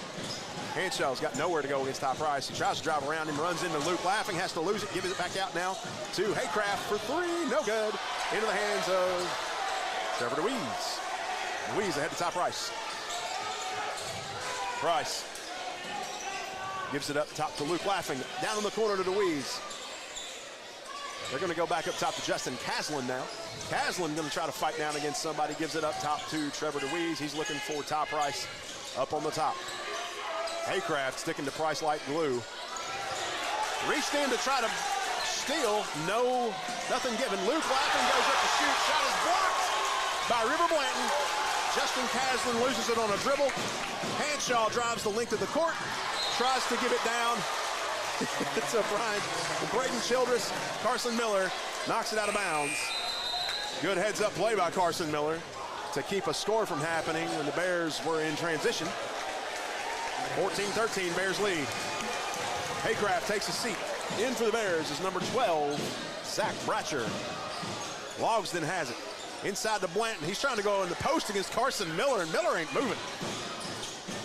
Hanshaw's got nowhere to go against Ty Price. He tries to drive around him, runs into Luke Laughing, has to lose it, gives it back out now to Haycraft for 3. No good. Into the hands of Trevor DeWeese. DeWeese ahead to Ty Price. Price gives it up top to Luke Laughing. Down in the corner to DeWeese. They're going to go back up top to Justin Caslin now. Caslin going to try to fight down against somebody. Gives it up top to Trevor DeWeese. He's looking for Ty Price up on the top. Haycraft sticking to Price like glue. Reached in to try to steal. No, nothing given. Luke Laughing goes up to shoot. Shot is blocked by River Blanton. Justin Caslin loses it on a dribble. Hanshaw drives the length of the court. Tries to give it down. It's a Braden Childress. Carson Miller knocks it out of bounds. Good heads-up play by Carson Miller to keep a score from happening when the Bears were in transition. 14-13, Bears lead. Haycraft takes a seat. In for the Bears is number 12, Zach Bratcher. Logsdon has it. Inside to Blanton. He's trying to go in the post against Carson Miller, and Miller ain't moving.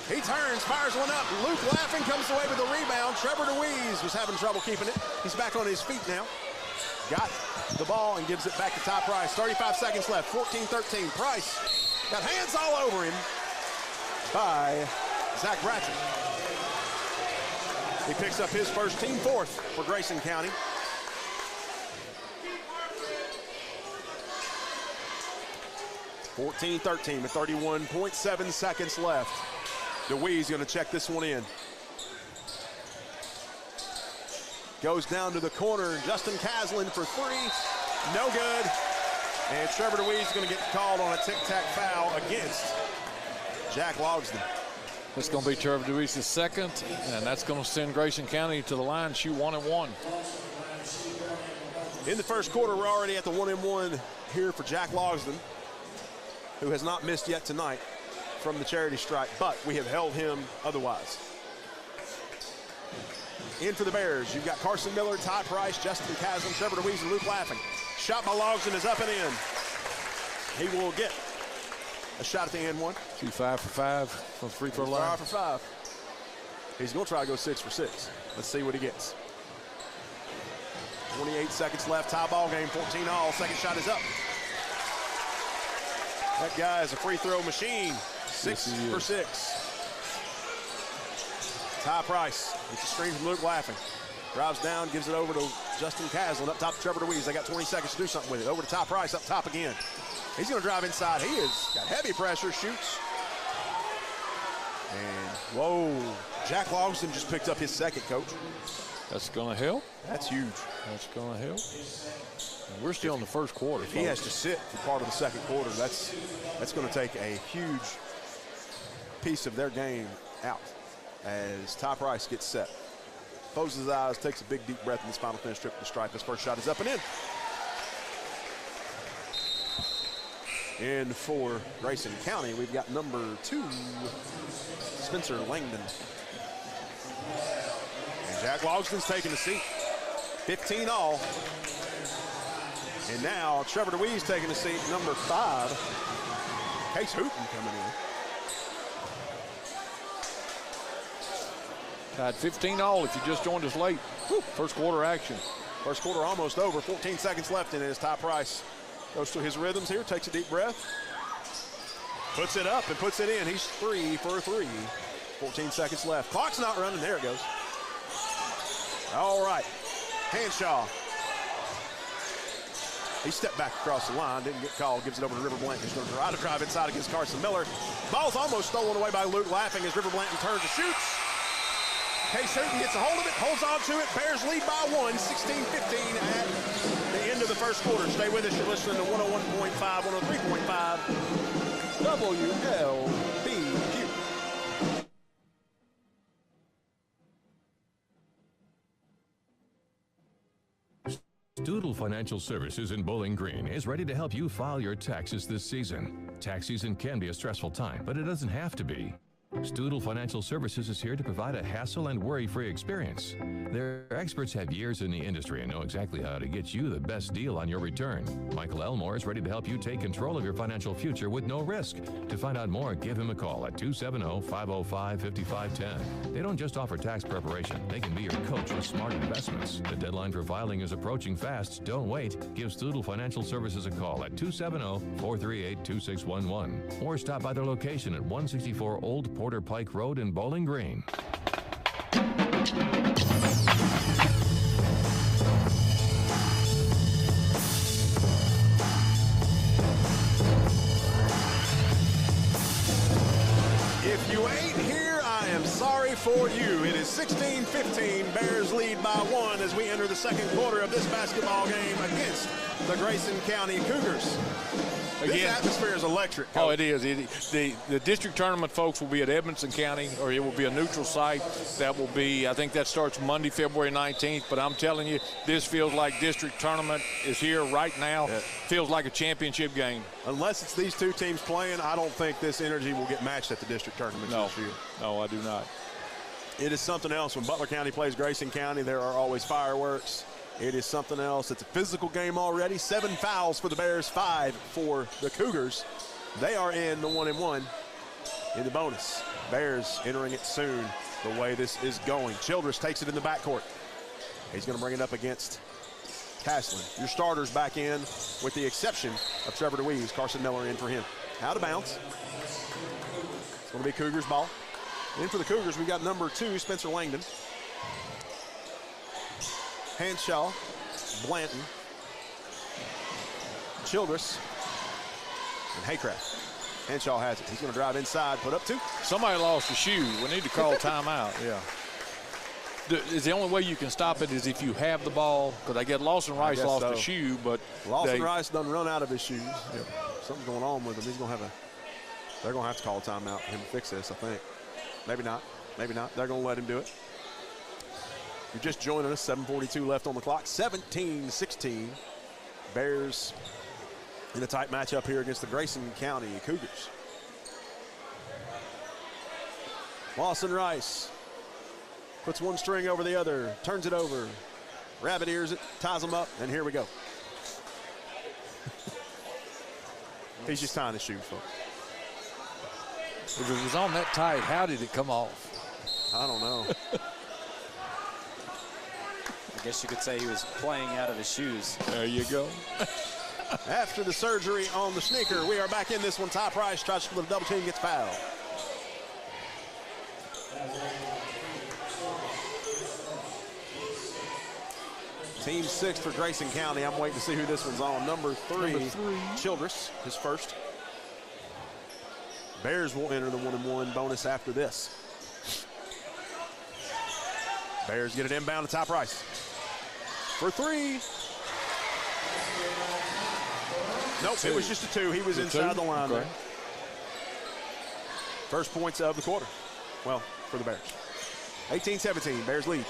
He turns, fires one up. Luke Laughing comes away with the rebound. Trevor DeWeese was having trouble keeping it. He's back on his feet now. Got the ball and gives it back to Ty Price. 35 seconds left, 14-13. Price got hands all over him by Zach Bratcher. He picks up his first, team fourth for Grayson County. (14-13) with 31.7 seconds left. DeWeese going to check this one in. Goes down to the corner. Justin Caslin for 3. No good. And Trevor DeWeese is going to get called on a tic-tac foul against Jack Logsdon. It's going to be Trevor DeWeese's second, and that's going to send Grayson County to the line, shoot 1-and-1. In the first quarter, we're already at the 1-and-1 here for Jack Logsdon, who has not missed yet tonight from the charity strike, but we have held him otherwise. In for the Bears, you've got Carson Miller, Ty Price, Justin Caslin, Trevor DeWeese, and Luke Laughing. Shot by Logsdon is up and in. He will get a shot at the end one. 5 for 5 from the free throw line. 5 for 5. He's going to try to go 6 for 6. Let's see what he gets. 28 seconds left, tie ball game, 14-all. Second shot is up. That guy is a free throw machine. 6 for 6. Ty Price gets a screen from Luke Laughing. Drives down, gives it over to Justin Caslin. Up top to Trevor DeWeese. They got 20 seconds to do something with it. Over to Ty Price, up top again. He's going to drive inside. He has got heavy pressure, shoots And, whoa, Jack Logston just picked up his second, Coach. That's going to help. That's huge. That's going to help. And we're still in the first quarter. If he has to sit for part of the second quarter, that's going to take a huge piece of their game out as Ty Price gets set. Closes his eyes, takes a big deep breath in this final finish trip to the stripe. His first shot is up and in. And for Grayson County, we've got number 2, Spencer Langdon. And Jack Logston's taking a seat. 15 all. And now Trevor DeWeese taking a seat, number 5. Case Hooten coming in. Tied 15 all if you just joined us late. Whew. First quarter action. First quarter almost over, 14 seconds left in it as Ty Price goes through his rhythms here, takes a deep breath. Puts it up and puts it in. He's 3 for 3. 14 seconds left. Clock's not running. There it goes. All right. Hanshaw. He stepped back across the line, didn't get called, gives it over to River Blanton. He's going to try to drive inside against Carson Miller. Ball's almost stolen away by Luke Laughing as River Blanton turns and shoots. Case Hooten gets a hold of it, holds on to it. Bears lead by 1, 16-15 at the end of the first quarter. Stay with us. You're listening to 101.5, 103.5 WLBQ. Stoodle Financial Services in Bowling Green is ready to help you file your taxes this season. Tax season can be a stressful time, but it doesn't have to be. Stoodle Financial Services is here to provide a hassle and worry-free experience. Their experts have years in the industry and know exactly how to get you the best deal on your return. Michael Elmore is ready to help you take control of your financial future with no risk. To find out more, give him a call at 270-505-5510. They don't just offer tax preparation. They can be your coach with smart investments. The deadline for filing is approaching fast. Don't wait. Give Stoodle Financial Services a call at 270-438-2611 or stop by their location at 164 Old Porter Pike Road in Bowling Green. If you ain't here, I am sorry for you. It is 16-15. Bears lead by 1 as we enter the second quarter of this basketball game against the Grayson County Cougars. This atmosphere is electric, Coach. Oh, it is. The district tournament folks will be at Edmonson County, or it will be a neutral site. That will be, I think that starts Monday, February 19th. But I'm telling you, this feels like district tournament is here right now. Yeah. Feels like a championship game. Unless it's these two teams playing, I don't think this energy will get matched at the district tournament this year. No, I do not. It is something else. When Butler County plays Grayson County, there are always fireworks. It is something else. It's a physical game already. 7 fouls for the Bears, 5 for the Cougars. They are in the 1-1 in the bonus. Bears entering it soon the way this is going. Childress takes it in the backcourt. He's going to bring it up against Castlin. Your starters back in with the exception of Trevor DeWeese. Carson Miller in for him. Out of bounds. It's going to be Cougars ball. In for the Cougars, we got number 2, Spencer Langdon. Hanshaw, Blanton, Childress, and Haycraft. Hanshaw has it. He's going to drive inside, put up 2. Somebody lost a shoe. We need to call timeout. Yeah. Is the only way you can stop it is if you have the ball, because I get Lawson Rice lost a shoe, but Lawson Rice doesn't run out of his shoes. Yep. Something's going on with him. He's going to have they're going to have to call a timeout for him to fix this, I think. Maybe not. Maybe not. They're going to let him do it. You're just joining us, 7:42 left on the clock, 17-16. Bears in a tight matchup here against the Grayson County Cougars. Lawson Rice puts one string over the other, turns it over, rabbit ears it, ties them up, and here we go. He's just tying his shoes, folks. If it was on that tight, how did it come off? I don't know. I guess you could say he was playing out of his shoes. There you go. After the surgery on the sneaker, we are back in this one. Ty Price tries to split a double team, gets fouled. Team 6 for Grayson County. I'm waiting to see who this one's on. Number 3, Childress, his first. Bears will enter the 1-1 bonus after this. Bears get it inbound to Ty Price. For 3. Nope, it was just a 2. He was inside the line there. First points of the quarter. Well, for the Bears. 18-17, Bears lead.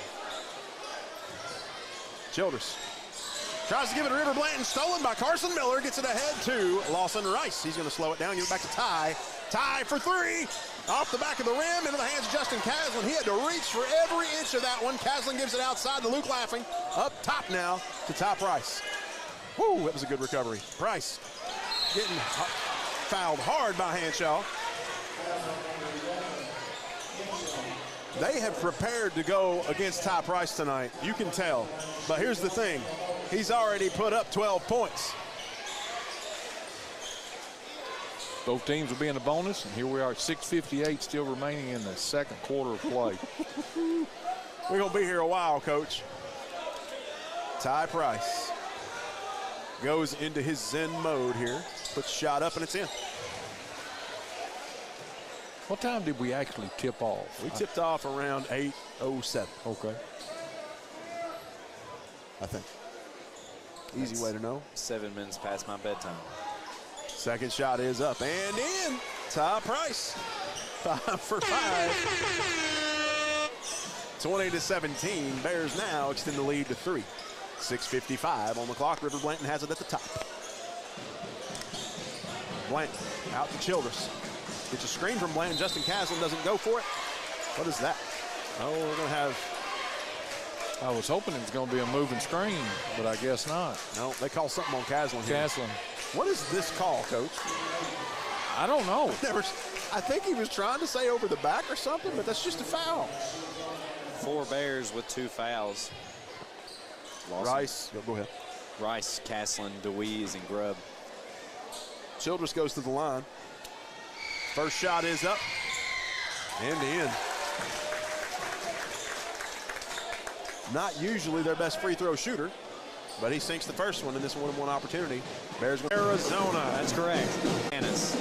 Childress tries to give it to River Blanton, stolen by Carson Miller, gets it ahead to Lawson Rice. He's going to slow it down, give it back to Ty. Ty for 3, off the back of the rim, into the hands of Justin Caslin. He had to reach for every inch of that one. Caslin gives it outside to Luke Laughing. Up top now to Ty Price. Woo, that was a good recovery. Price getting fouled hard by Hanshaw. They have prepared to go against Ty Price tonight. You can tell. But here's the thing. He's already put up 12 points. Both teams will be in the bonus, and here we are at 6:58 still remaining in the second quarter of play. We're going to be here a while, Coach. Ty Price goes into his Zen mode here. Puts a shot up, and it's in. What time did we actually tip off? We tipped off around 8:07. Okay. I think. Easy way to know. 7 minutes past my bedtime. Second shot is up and in. Ty Price. 5 for 5. 20-17. Bears now extend the lead to 3. 6:55 on the clock. River Blanton has it at the top. Blanton out to Childress. Gets a screen from Blanton. Justin Caslin doesn't go for it. What is that? Oh, we're going to have. I was hoping it was going to be a moving screen, but I guess not. No, they call something on Caslin here. Caslin. What is this call, Coach? I don't know. I think he was trying to say over the back or something, but that's just a foul. 4 Bears with 2 fouls. Lawson, Rice, go ahead. Rice, Caslin, DeWeese, and Grubb. Childress goes to the line. First shot is up and in. Not usually their best free throw shooter, but he sinks the first one in this 1-on-1 opportunity. Bears win. Arizona. That's correct. Annis.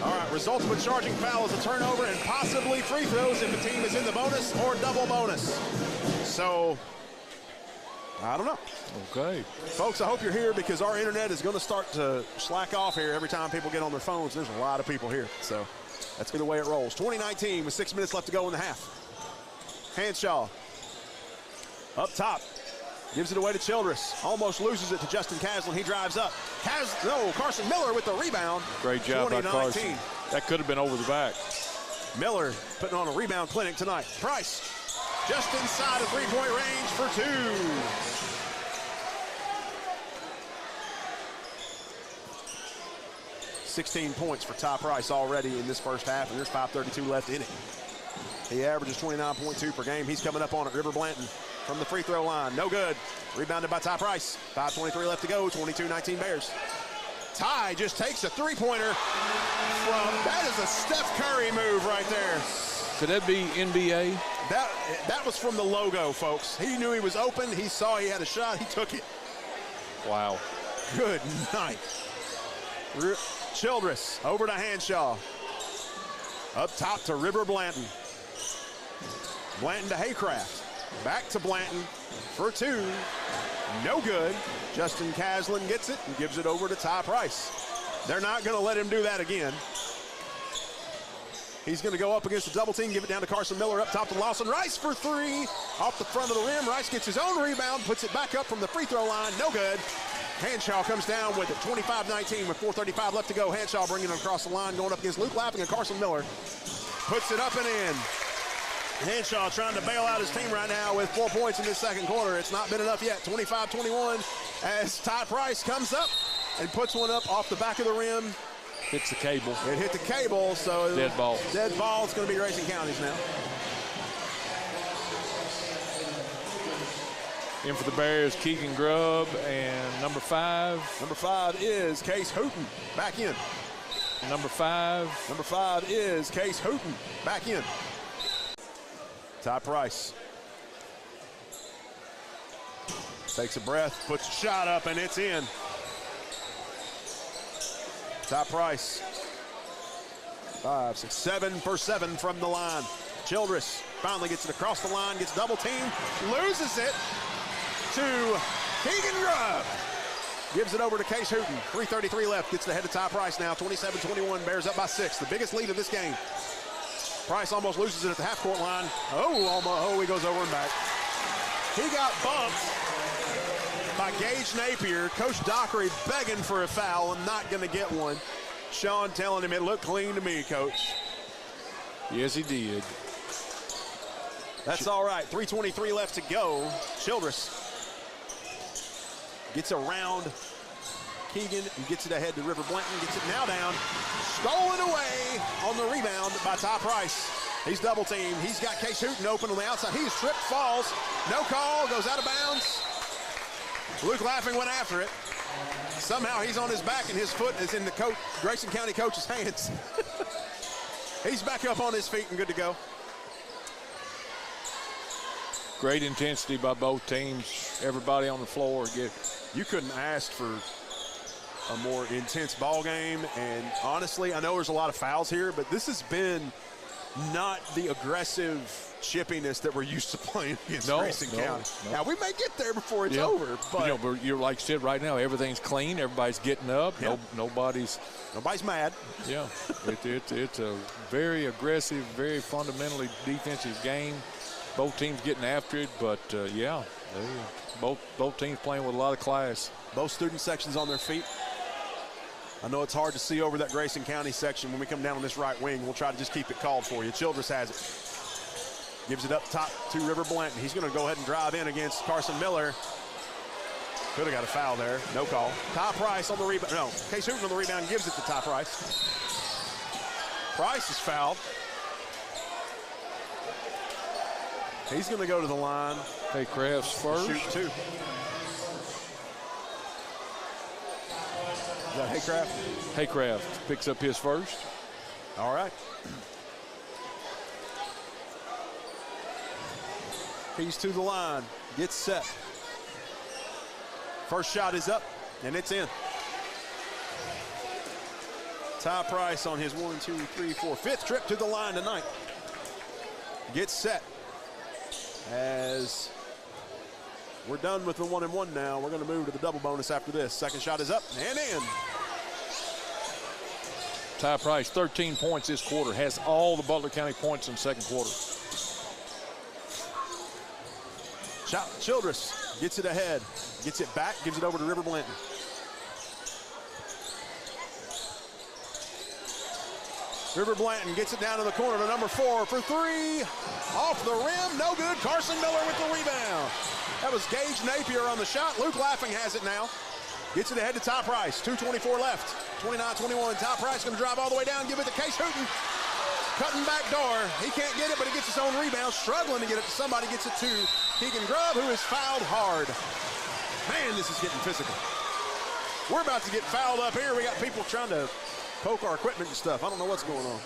All right, result of a charging foul is a turnover and possibly free throws if the team is in the bonus or double bonus. So, I don't know. Okay. Folks, I hope you're here because our internet is going to start to slack off here every time people get on their phones. There's a lot of people here, so that's the way it rolls. 2019 with 6 minutes left to go in the half. Hanshaw up top. Gives it away to Childress. Almost loses it to Justin Caslin. He drives up. Carson Miller with the rebound. Great job by Carson. That could have been over the back. Miller putting on a rebound clinic tonight. Price just inside of three-point range for 2. $16 points for Ty Price already in this first half, and there's 5:32 left in it. He averages 29.2 per game. He's coming up on it. River Blanton from the free throw line. No good. Rebounded by Ty Price. 5:23 left to go. 22-19 Bears. Ty just takes a three-pointer from, that is a Steph Curry move right there. Could that be NBA? That was from the logo, folks. He knew he was open. He saw he had a shot. He took it. Wow. Good night. Childress over to Hanshaw. Up top to River Blanton. Blanton to Haycraft. Back to Blanton for 2. No good. Justin Caslin gets it and gives it over to Ty Price. They're not going to let him do that again. He's going to go up against the double team, give it down to Carson Miller, up top to Lawson Rice for 3. Off the front of the rim. Rice gets his own rebound, puts it back up from the free throw line. No good. Hanshaw comes down with it. 25-19 with 4:35 left to go. Hanshaw bringing it across the line, going up against Luke Laughing and Carson Miller. Puts it up and in. Hanshaw trying to bail out his team right now with 4 points in this second quarter. It's not been enough yet. 25-21 as Ty Price comes up and puts one up off the back of the rim. Hits the cable. It hit the cable, so dead ball. Dead ball. It's going to be Grayson County's now. In for the Bears, Keegan Grubb, and number 5. Number 5 is Case Hooten. Back in. Number 5. Number 5 is Case Hooten. Back in. Ty Price takes a breath, puts a shot up, and it's in. Ty Price 5, 6, 7 for 7 from the line. Childress finally gets it across the line, gets double teamed, loses it to Keegan Grubb. Gives it over to Case Hooten. 3:33 left. Gets it ahead to Ty Price now. 27-21. Bears up by 6. The biggest lead of this game. Price almost loses it at the half-court line. Oh, he goes over and back. He got bumped by Gage Napier. Coach Dockery begging for a foul and not going to get one. Sean telling him it looked clean to me, Coach. Yes, he did. That's all right. 3:23 left to go. Childress gets around Keegan and gets it ahead to River Blanton. Gets it now down. Stolen away on the rebound by Ty Price. He's double teamed. He's got Case Hooten open on the outside. He's tripped, falls. No call, goes out of bounds. Luke Laughing went after it. Somehow he's on his back and his foot is in the Grayson County coach's hands. He's back up on his feet and good to go. Great intensity by both teams. Everybody on the floor. You couldn't ask for a more intense ball game. And honestly, I know there's a lot of fouls here, but this has been not the aggressive chippiness that we're used to playing against Grayson County. No. Now, we may get there before it's over, but but you're like said right now, everything's clean. Everybody's getting up. Yeah. Nobody's mad. Yeah, it's a very aggressive, very fundamentally defensive game. Both teams getting after it, but both teams playing with a lot of class. Both student sections on their feet. I know it's hard to see over that Grayson County section when we come down on this right wing. We'll try to just keep it called for you. Childress has it. Gives it up top to River Blanton. He's going to go ahead and drive in against Carson Miller. Could have got a foul there. No call. Ty Price on the rebound. No, Case Hooten on the rebound gives it to Ty Price. Price is fouled. He's going to go to the line. Haycraft's first. Shoot two. Is that Haycraft? Haycraft picks up his first. All right. He's to the line. Gets set. First shot is up, and it's in. Ty Price on his 5th trip to the line tonight. Gets set. As we're done with the 1-and-1 now, we're going to move to the double bonus after this. Second shot is up and in. Ty Price, 13 points this quarter, has all the Butler County points in the second quarter. Childress gets it ahead, gets it back, gives it over to River Blanton. River Blanton gets it down to the corner to number 4 for 3. Off the rim, no good. Carson Miller with the rebound. That was Gage Napier on the shot. Luke Laughing has it now. Gets it ahead to Ty Price. 2:24 left. 29-21. Ty Price going to drive all the way down, give it to Case Hooten. Cutting back door. He can't get it, but he gets his own rebound. Struggling to get it to somebody. Gets it to Keegan Grubb, who is fouled hard. Man, this is getting physical. We're about to get fouled up here. We got people trying to poke our equipment and stuff. I don't know what's going on.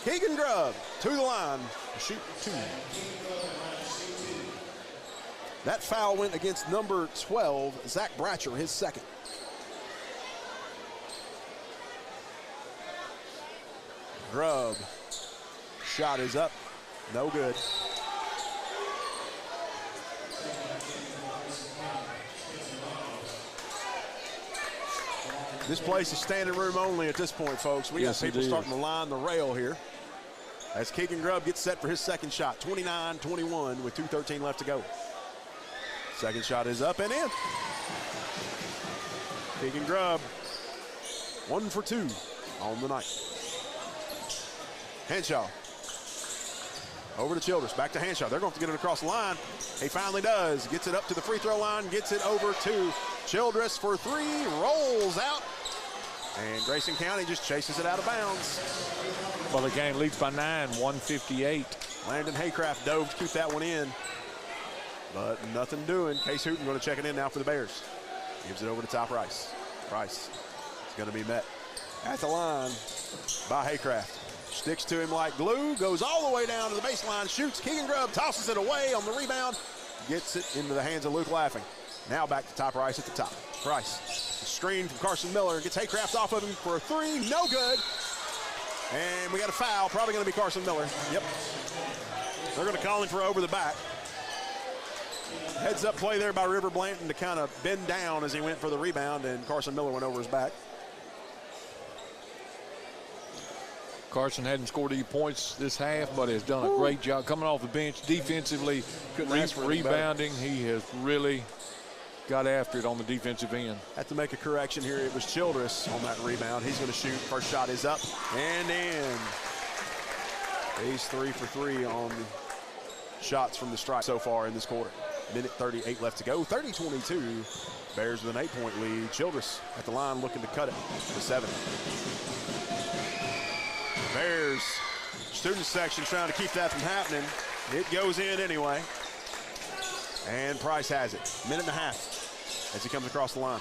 Keegan Grubb to the line. Shoot two. That foul went against number 12, Zach Bratcher, his second. Grubb. Shot is up. No good. This place is standing room only at this point, folks. We got people starting to line the rail here. As Keegan Grubb gets set for his second shot. 29-21 with 2:13 left to go. Second shot is up and in. Keegan Grubb, 1 for 2 on the night. Henshaw. Over to Childress, back to Henshaw. They're going to have to get it across the line. He finally does. Gets it up to the free throw line, gets it over to Childress for 3, rolls out. And Grayson County just chases it out of bounds. Well, the game leads by 9, 158. Landon Haycraft dove to keep that one in, but nothing doing. Case Hooten going to check it in now for the Bears. Gives it over to Ty Price. Price is going to be met at the line by Haycraft. Sticks to him like glue, goes all the way down to the baseline, shoots. Keegan Grubb tosses it away on the rebound, gets it into the hands of Luke Laughing. Now back to Ty Price at the top. Price, screen from Carson Miller, gets Haycraft off of him for a 3, no good. And we got a foul, probably going to be Carson Miller. Yep. They're going to call him for over the back. Heads up play there by River Blanton to kind of bend down as he went for the rebound, and Carson Miller went over his back. Carson hadn't scored any points this half, but has done a great job coming off the bench defensively, rebounding. He has really got after it on the defensive end. Have to make a correction here. It was Childress on that rebound. He's going to shoot. First shot is up and in. He's 3 for 3 on the shots from the stripe so far in this quarter. Minute 38 left to go. 30-22. Bears with an 8-point lead. Childress at the line looking to cut it to 7. Bears student section trying to keep that from happening. It goes in anyway. And Price has it. Minute and a half as he comes across the line.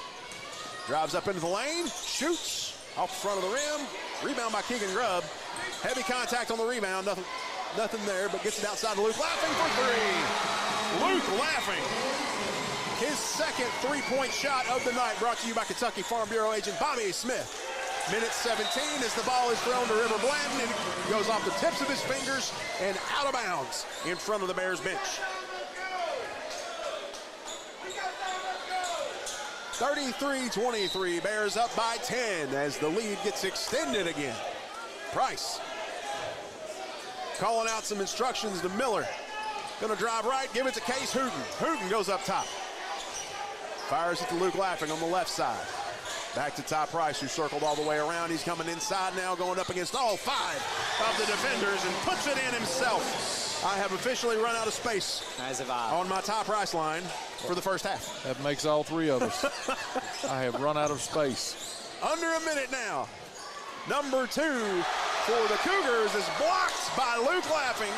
Drives up into the lane, shoots off the front of the rim. Rebound by Keegan Grubb. Heavy contact on the rebound. Nothing there, but gets it outside to Luke Laughing for 3. Luke Laughing. His second three-point shot of the night, brought to you by Kentucky Farm Bureau agent Bobby Smith. Minute 17 as the ball is thrown to River Blanton, and it goes off the tips of his fingers and out of bounds in front of the Bears bench. 33-23, Bears up by 10 as the lead gets extended again. Price calling out some instructions to Miller. Gonna drive right, give it to Case Hooten. Hooten goes up top. Fires it to Luke Laughing on the left side. Back to Ty Price, who circled all the way around. He's coming inside now, going up against all 5 of the defenders and puts it in himself. I have officially run out of space on my Ty Price line for the first half. That makes all 3 of us. I have run out of space. Under a minute now. Number 2 for the Cougars is blocked by Luke Laughing.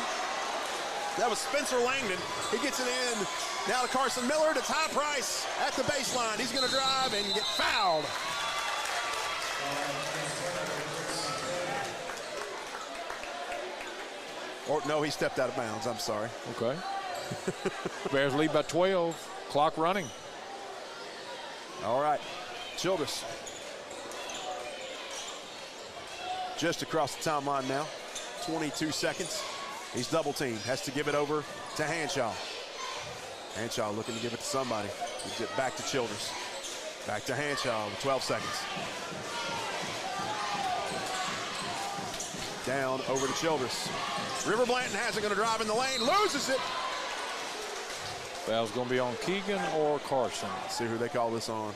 That was Spencer Langdon. He gets it in. Now to Carson Miller, to Ty Price at the baseline. He's going to drive and get fouled. Or no, he stepped out of bounds. I'm sorry. Okay. Bears lead by 12. Clock running. All right. Childress. Just across the timeline now. 22 seconds. He's double teamed. Has to give it over to Hanshaw. Hanshaw looking to give it to somebody. Gives it back to Childress. Back to Hanshaw with 12 seconds. Down over to Childress. River Blanton has it, going to drive in the lane, loses it. Foul's going to be on Keegan or Carson. Let's see who they call this on.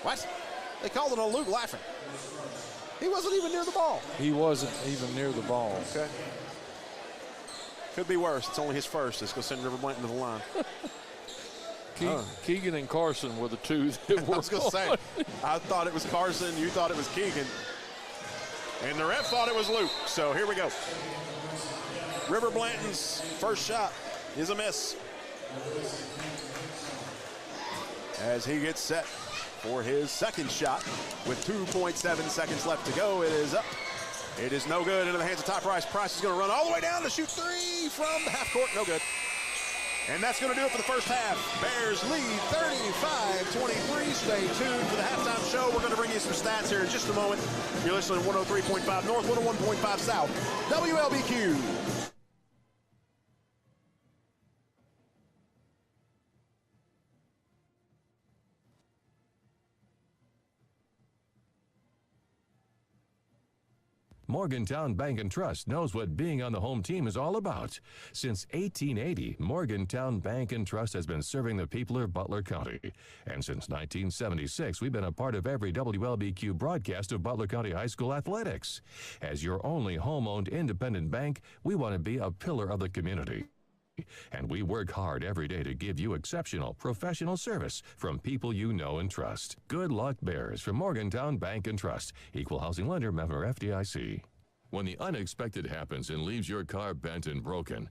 What? They called it on Luke Laughing. He wasn't even near the ball. He wasn't even near the ball. Okay. Could be worse. It's only his first. It's going to send River Blanton to the line. Keegan and Carson were the 2 that were. I was going to say, I thought it was Carson. You thought it was Keegan. And the ref thought it was Luke. So here we go. River Blanton's first shot is a miss. As he gets set for his second shot with 2.7 seconds left to go. It is up. It is no good. Into the hands of Ty Price. Price is going to run all the way down to shoot 3 from the half court. No good. And that's going to do it for the first half. Bears lead 35-23. Stay tuned for the halftime show. We're going to bring you some stats here in just a moment. You're listening to 103.5 North, 101.5 South, WLBQ. Morgantown Bank and Trust knows what being on the home team is all about. Since 1880, Morgantown Bank and Trust has been serving the people of Butler County. And since 1976, we've been a part of every WLBQ broadcast of Butler County High School athletics. As your only home-owned independent bank, we want to be a pillar of the community. And we work hard every day to give you exceptional professional service from people you know and trust. Good luck, Bears, from Morgantown Bank and Trust. Equal housing lender, member FDIC. When the unexpected happens and leaves your car bent and broken,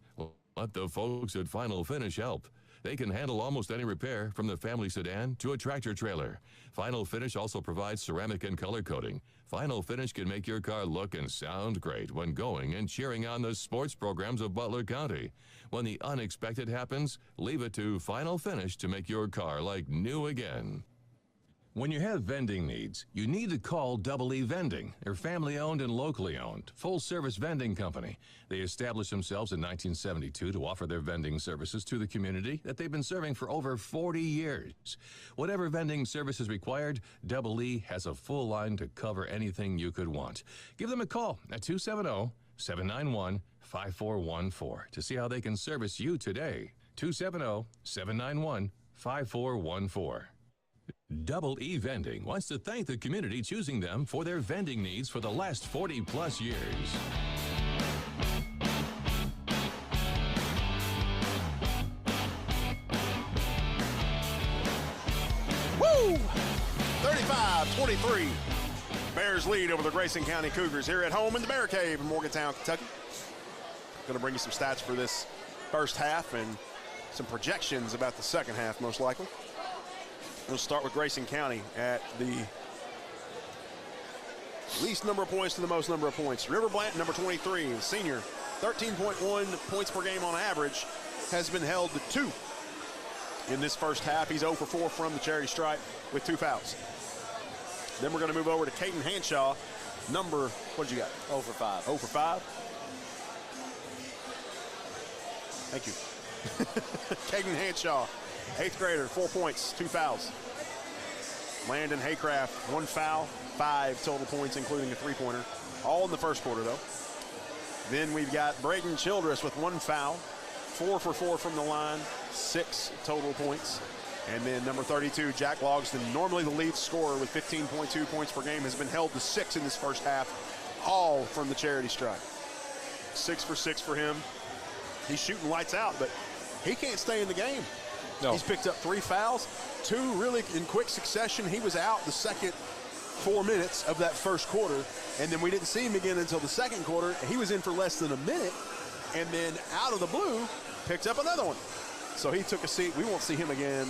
let the folks at Final Finish help. They can handle almost any repair, from the family sedan to a tractor trailer. Final Finish also provides ceramic and color coating. Final Finish can make your car look and sound great when going and cheering on the sports programs of Butler County. When the unexpected happens, leave it to Final Finish to make your car like new again. When you have vending needs, you need to call Double E Vending. They're family-owned and locally owned, full-service vending company. They established themselves in 1972 to offer their vending services to the community that they've been serving for over 40 years. Whatever vending service is required, Double E has a full line to cover anything you could want. Give them a call at 270-791-5414 to see how they can service you today. 270-791-5414. Double E Vending wants to thank the community choosing them for their vending needs for the last 40-plus years. Woo! 35-23. Bears lead over the Grayson County Cougars here at home in the Bear Cave in Morgantown, Kentucky. Going to bring you some stats for this first half and some projections about the second half, most likely. We'll start with Grayson County at the least number of points to the most number of points. River Blanton, number 23, senior, 13.1 points per game on average, has been held to 2 in this first half. He's 0 for 4 from the charity stripe with 2 fouls. Then we're going to move over to Caden Hanshaw, number, what did you got? 0 for 5. 0 for 5. Thank you. Caden Hanshaw, 8th grader, 4 points, 2 fouls. Landon Haycraft, 1 foul, 5 total points, including a 3-pointer. All in the first quarter, though. Then we've got Braden Childress with 1 foul, 4 for 4 from the line, 6 total points. And then number 32, Jack Logston, normally the lead scorer with 15.2 points per game, has been held to 6 in this first half, all from the charity stripe. 6 for 6 for him. He's shooting lights out, but he can't stay in the game. No. He's picked up 3 fouls, 2 really in quick succession. He was out the second 4 minutes of that first quarter, and then we didn't see him again until the second quarter. He was in for less than a minute, and then out of the blue, picked up another one. So he took a seat. We won't see him again.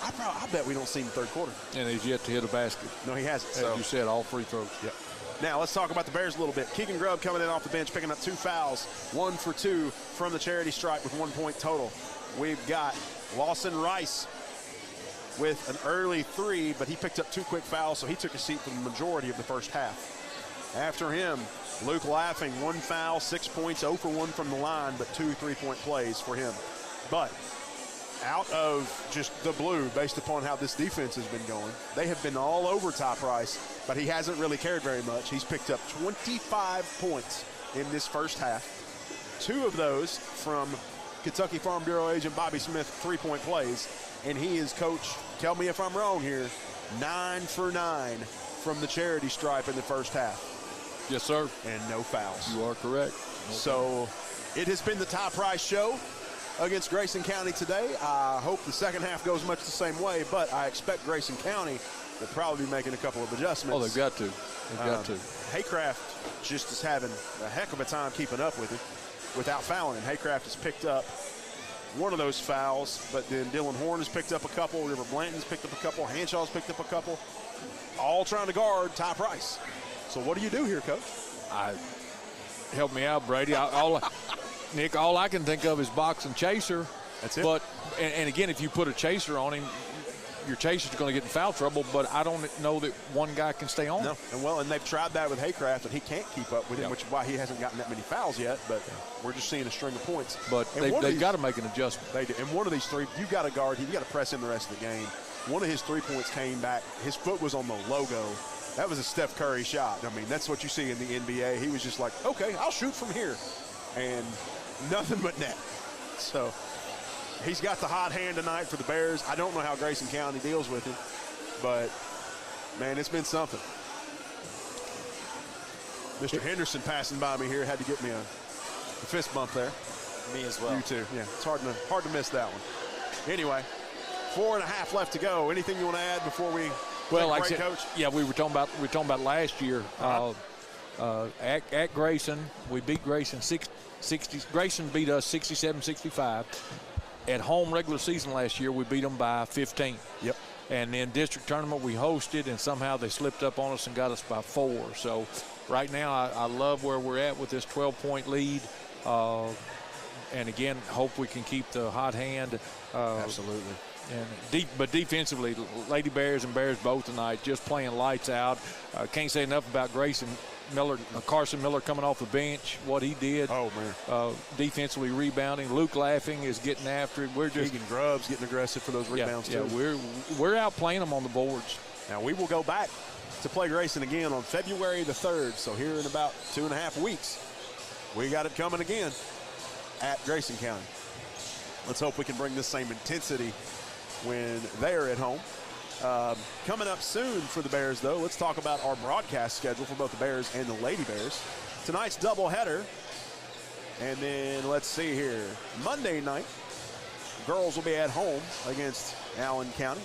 I bet we don't see him third quarter. And he's yet to hit a basket. No, he hasn't. As you said, all free throws. Yep. Now let's talk about the Bears a little bit. Keegan Grubb coming in off the bench, picking up 2 fouls, 1 for 2 from the charity stripe with 1 point total. We've got Lawson Rice with an early 3, but he picked up 2 quick fouls, so he took a seat for the majority of the first half. After him, Luke Laughing, 1 foul, 6 points, 0 for 1 from the line, but 2 3-point plays for him. But out of just the blue, based upon how this defense has been going, they have been all over Ty Price, but he hasn't really cared very much. He's picked up 25 points in this first half. 2 of those from Kentucky Farm Bureau agent Bobby Smith 3-point plays, and he is, coach, tell me if I'm wrong here, 9 for 9 from the charity stripe in the first half. Yes, sir. And no fouls. You are correct. So it has been the Ty Price show against Grayson County today. I hope the second half goes much the same way, but I expect Grayson County will probably be making a couple of adjustments. Oh, they've got to. They've got to. Haycraft just is having a heck of a time keeping up with it without fouling. And Haycraft has picked up one of those fouls, but then Dylan Horn has picked up a couple, River Blanton's picked up a couple, Hanshaw's picked up a couple, all trying to guard Ty Price. So what do you do here, Coach? Help me out, Brady. Nick, all I can think of is box and chaser. That's it. But and again, if you put a chaser on him, your chaser's going to get in foul trouble. But I don't know that one guy can stay on. No, and they've tried that with Haycraft, and he can't keep up with him, which is why he hasn't gotten that many fouls yet. But we're just seeing a string of points. But they've got to make an adjustment. They do. And one of these 3, you got to guard him. You got to press him the rest of the game. One of his 3 points came back. His foot was on the logo. That was a Steph Curry shot. I mean, that's what you see in the NBA. He was just like, okay, I'll shoot from here. And nothing but net. So he's got the hot hand tonight for the Bears. I don't know how Grayson County deals with him, but, man, it's been something. Mr. Henderson passing by me here had to get me a fist bump there. Me as well. You too. Yeah, it's hard to miss that one. Anyway, 4.5 left to go. Anything you want to add before we Well, like I break, said, Coach? yeah, we were talking about last year. At Grayson, we beat Grayson 60. Grayson beat us 67-65. At home regular season last year, we beat them by 15. Yep. And then district tournament we hosted, and somehow they slipped up on us and got us by 4. So right now I love where we're at with this 12-point lead. And again, hope we can keep the hot hand. Absolutely. But defensively, Lady Bears and Bears both tonight just playing lights out. Can't say enough about Grayson Miller, Carson Miller coming off the bench, what he did. Oh, man. Defensively rebounding. Luke Laughing is getting after it. We're just Keegan Grubbs getting aggressive for those rebounds, too. Yeah, we're outplaying them on the boards. Now, we will go back to play Grayson again on February the 3rd, so here in about 2.5 weeks. We got it coming again at Grayson County. Let's hope we can bring this same intensity when they're at home. Coming up soon for the Bears, though, let's talk about our broadcast schedule for both the Bears and the Lady Bears. Tonight's doubleheader. And then let's see here. Monday night, girls will be at home against Allen County,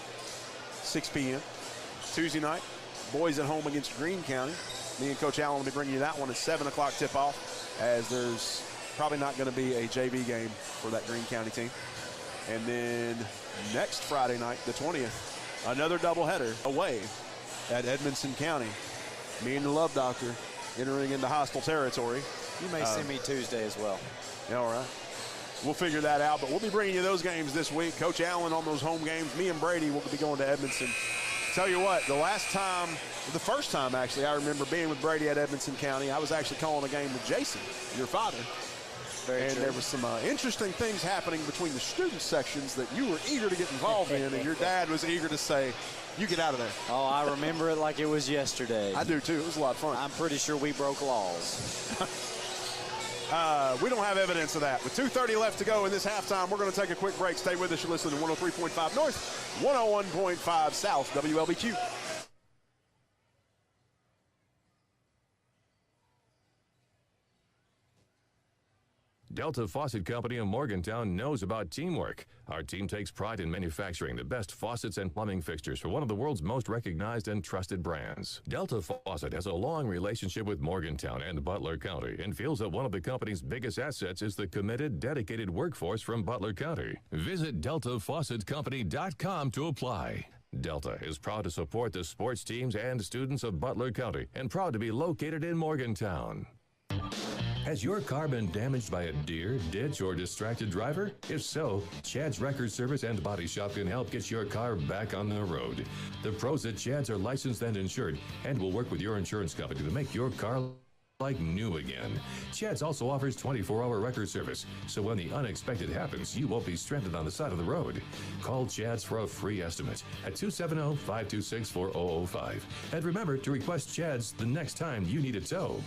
6 p.m. Tuesday night, boys at home against Greene County. Me and Coach Allen will be bringing you that one at 7 o'clock tip-off, as there's probably not going to be a JV game for that Greene County team. And then next Friday night, the 20th, another doubleheader away at Edmondson County. Me and the Love Doctor entering into hostile territory. You may see me Tuesday as well. Yeah, all right. We'll figure that out, but we'll be bringing you those games this week. Coach Allen on those home games. Me and Brady will be going to Edmondson. Tell you what, the first time actually, I remember being with Brady at Edmondson County, I was actually calling a game with Jason, your father. And there was some interesting things happening between the student sections that you were eager to get involved in, and your dad was eager to say, you get out of there. Oh, I remember it like it was yesterday. I do, too. It was a lot of fun. I'm pretty sure we broke laws. We don't have evidence of that. With 2:30 left to go in this halftime, we're going to take a quick break. Stay with us. You're listening to 103.5 North, 101.5 South, WLBQ. Delta Faucet Company in Morgantown knows about teamwork. Our team takes pride in manufacturing the best faucets and plumbing fixtures for one of the world's most recognized and trusted brands. Delta Faucet has a long relationship with Morgantown and Butler County and feels that one of the company's biggest assets is the committed, dedicated workforce from Butler County. Visit DeltaFaucetCompany.com to apply. Delta is proud to support the sports teams and students of Butler County and proud to be located in Morgantown. Has your car been damaged by a deer, ditch, or distracted driver? If so, Chad's Record Service and Body Shop can help get your car back on the road. The pros at Chad's are licensed and insured and will work with your insurance company to make your car like new again. Chad's also offers 24-hour record service, so when the unexpected happens, you won't be stranded on the side of the road. Call Chad's for a free estimate at 270-526-4005. And remember to request Chad's the next time you need a tow.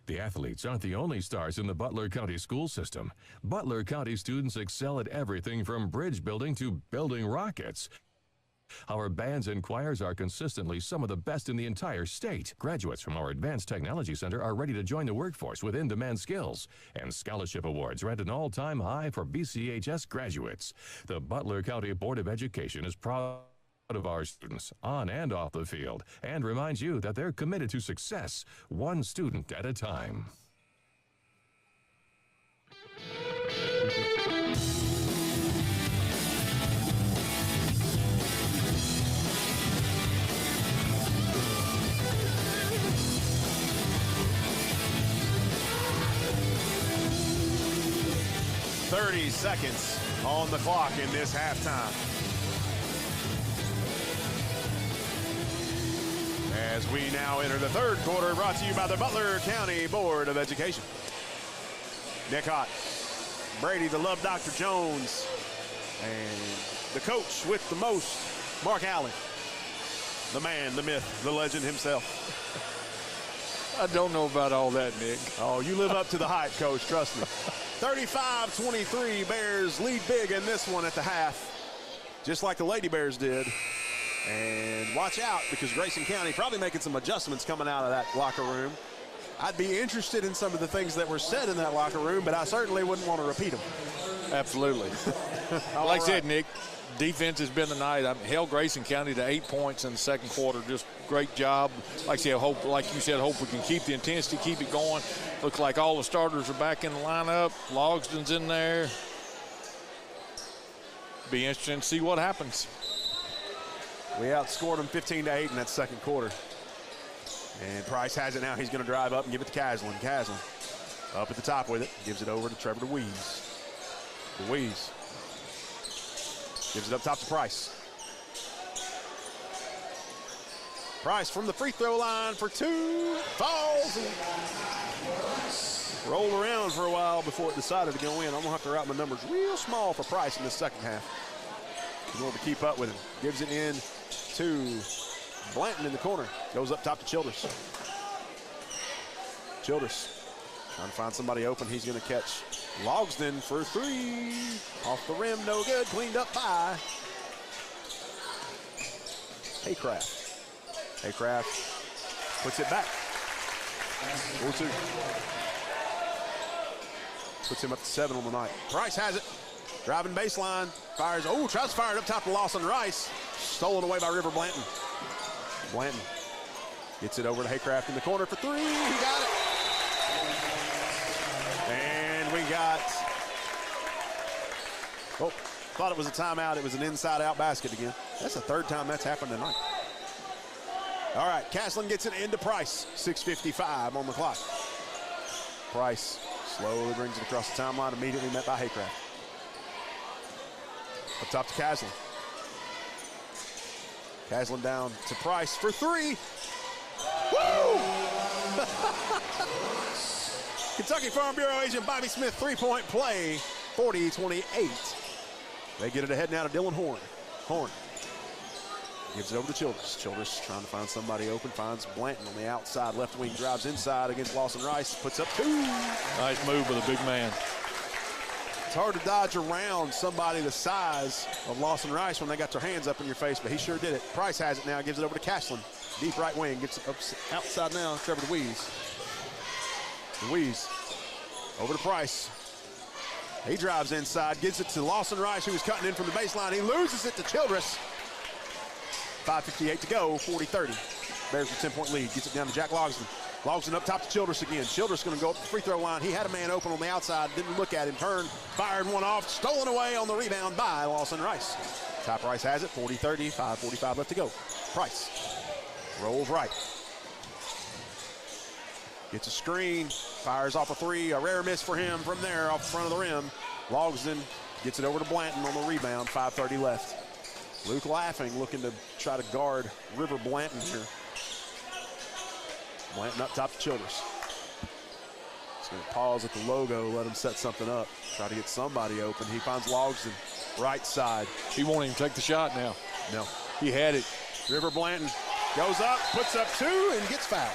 The athletes aren't the only stars in the Butler County school system. Butler County students excel at everything from bridge building to building rockets. Our bands and choirs are consistently some of the best in the entire state. Graduates from our Advanced Technology Center are ready to join the workforce with in-demand skills. And scholarship awards are at an all-time high for BCHS graduates. The Butler County Board of Education is proud of our students on and off the field and reminds you that they're committed to success, one student at a time. "30 seconds on the clock in this halftime. As we now enter the third quarter, brought to you by the Butler County Board of Education. Nick Hott, Brady, the Love Dr. Jones, and the coach with the most, Mark Allen, the man, the myth, the legend himself. I don't know about all that, Nick. Oh, you live up to the hype, Coach, trust me. 35-23, Bears lead big in this one at the half, just like the Lady Bears did. And watch out, because Grayson County probably making some adjustments coming out of that locker room. I'd be interested in some of the things that were said in that locker room, but I certainly wouldn't want to repeat them. Absolutely. Like I said, Nick, defense has been tonight. I held Grayson County to 8 points in the second quarter. Just great job. Like I said, hope we can keep the intensity, keep it going. Looks like all the starters are back in the lineup. Logston's in there. Be interesting to see what happens. We outscored them 15-8 in that second quarter. And Price has it now. He's going to drive up and give it to Caslin. Caslin up at the top with it. Gives it over to Trevor DeWeese. DeWeese Gives it up top to Price. Price from the free throw line for two. Falls. Rolled around for a while before it decided to go in. I'm going to have to write my numbers real small for Price in the second half. In order to keep up with him. Gives it in to Blanton in the corner. Goes up top to Childress. Childress trying to find somebody open. He's going to catch Logsdon for three. Off the rim, no good. Cleaned up by Haycraft. Haycraft puts it back. 4-2. Puts him up to 7 on the night. Price has it. Driving baseline. Fires. Oh, tries to fire it up top to Lawson Rice. Stolen away by River Blanton. Blanton gets it over to Haycraft in the corner for three. He got it. And we got, oh, thought it was a timeout. It was an inside-out basket again. That's the third time that's happened tonight. All right, Castlin gets it into Price. 6:55 on the clock. Price slowly brings it across the timeline, immediately met by Haycraft. Up top to Castlin. Castlin down to Price for three. Woo! Kentucky Farm Bureau agent Bobby Smith, three-point play, 40-28. They get it ahead now to Dylan Horn. Horn gives it over to Childress. Childress trying to find somebody open, finds Blanton on the outside left wing, drives inside against Lawson Rice, puts up two. Nice move with a big man. It's hard to dodge around somebody the size of Lawson Rice when they got their hands up in your face, but he sure did it. Price has it now, gives it over to Castlin. Deep right wing, gets it up outside now, Trevor DeWeese. DeWeese over to Price. He drives inside, gives it to Lawson Rice, who was cutting in from the baseline. He loses it to Childress. 5:58 to go, 40-30. Bears with a 10-point lead, gets it down to Jack Logsdon. Logsdon up top to Childress again. Childress going to go up the free throw line. He had a man open on the outside, didn't look at him, turned, fired one off, stolen away on the rebound by Lawson Rice. Ty Price has it, 40-30, 5:45 left to go. Price rolls right. Gets a screen, fires off a three, a rare miss for him from there off the front of the rim. Logsdon gets it over to Blanton on the rebound, 5:30 left. Luke Laughing looking to try to guard River Blanton here. Blanton up top to Childress. He's going to pause at the logo, let him set something up. Try to get somebody open. He finds Logsdon, right side. He won't even take the shot now. No. He had it. River Blanton goes up, puts up two, and gets fouled.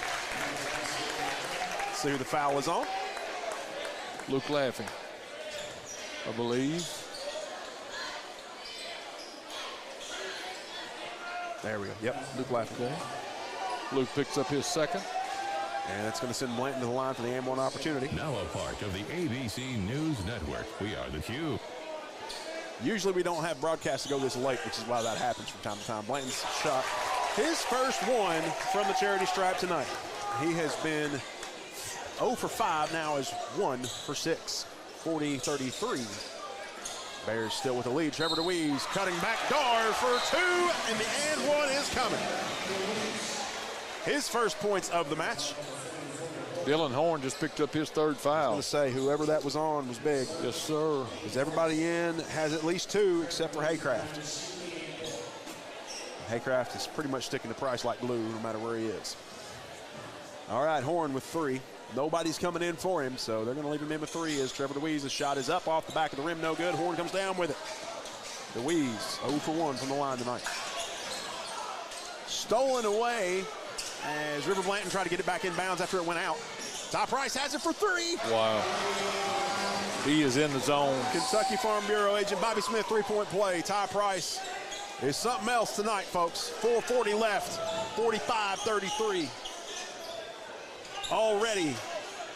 See who the foul was on. Luke Laughing, I believe. There we go. Yep, Luke Laughing. Okay. Luke picks up his second. And that's going to send Blanton to the line for the and one opportunity. Now a part of the ABC News Network. We are the Q. Usually we don't have broadcasts to go this late, which is why that happens from time to time. Blanton's shot, his first one from the charity stripe tonight. He has been 0 for 5, now is 1 for 6, 40-33. Bears still with the lead. Trevor DeWeese cutting back door for two, and the and one is coming. His first points of the match. Dylan Horn just picked up his third foul. I was going to say, whoever that was on was big. Yes, sir. Because everybody in has at least two except for Haycraft. Haycraft is pretty much sticking to Price like glue no matter where he is. All right, Horn with three. Nobody's coming in for him, so they're going to leave him in with three as Trevor DeWeese's shot is up off the back of the rim, no good. Horn comes down with it. DeWeese 0 for 1 from the line tonight. Stolen away as River Blanton tried to get it back in bounds after it went out. Ty Price has it for three. Wow. He is in the zone. Kentucky Farm Bureau agent Bobby Smith, three-point play. Ty Price is something else tonight, folks. 4:40 left, 45-33. Already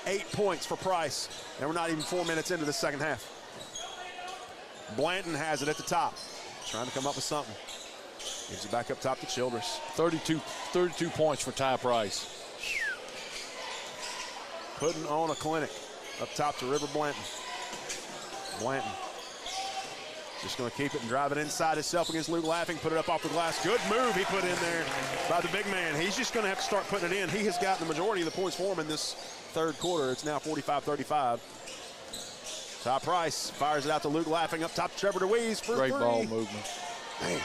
8 points for Price, and we're not even 4 minutes into the second half. Blanton has it at the top, trying to come up with something. Gives it back up top to Childress. 32 points for Ty Price. Putting on a clinic up top to River Blanton. Blanton just going to keep it and drive it inside himself against Luke Laughing. Put it up off the glass. Good move he put in there by the big man. He's just going to have to start putting it in. He has gotten the majority of the points for him in this third quarter. It's now 45-35. Ty Price fires it out to Luke Laughing up top to Trevor DeWeese for Great three. ball movement. Man,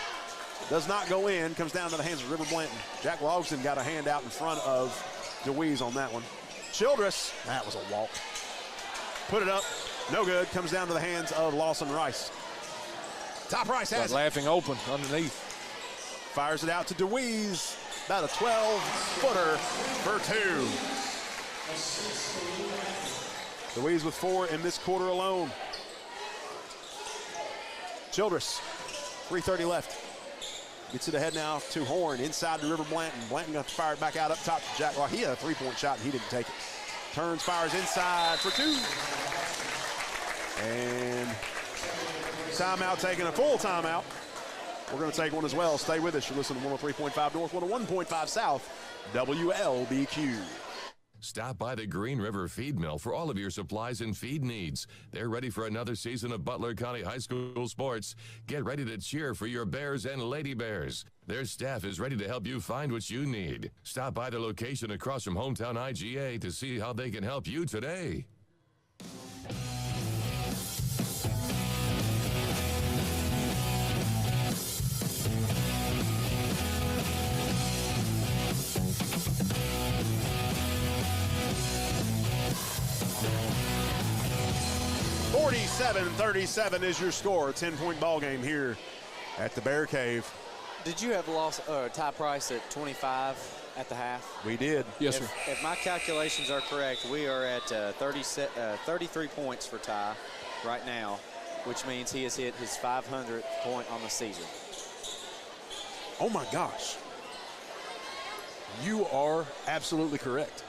does not go in. Comes down to the hands of River Blanton. Jack Logston got a hand out in front of DeWeese on that one. Childress, that was a walk. Put it up, no good. Comes down to the hands of Lawson Rice. Ty Price has it. Laughing open underneath. Fires it out to DeWeese. About a 12-footer for two. DeWeese with 4 in this quarter alone. Childress, 3:30 left. Gets it ahead now to Horn inside to River Blanton. Blanton got to fire it back out up top to Jack Law. He had a 3-point shot and he didn't take it. Turns, fires inside for 2. And timeout taken, a full timeout. We're going to take one as well. Stay with us. You're listening to 103.5 North, 101.5 South, WLBQ. Stop by the Green River Feed Mill for all of your supplies and feed needs. They're ready for another season of Butler County High School sports. Get ready to cheer for your Bears and Lady Bears. Their staff is ready to help you find what you need. Stop by the location across from Hometown IGA to see how they can help you today. .37 is your score. A 10-point ball game here at the Bear Cave. Did you have Ty Price at 25 at the half? We did. Yes, sir. If my calculations are correct, we are at 33 points for Ty right now, which means he has hit his 500th point on the season. Oh, my gosh. You are absolutely correct.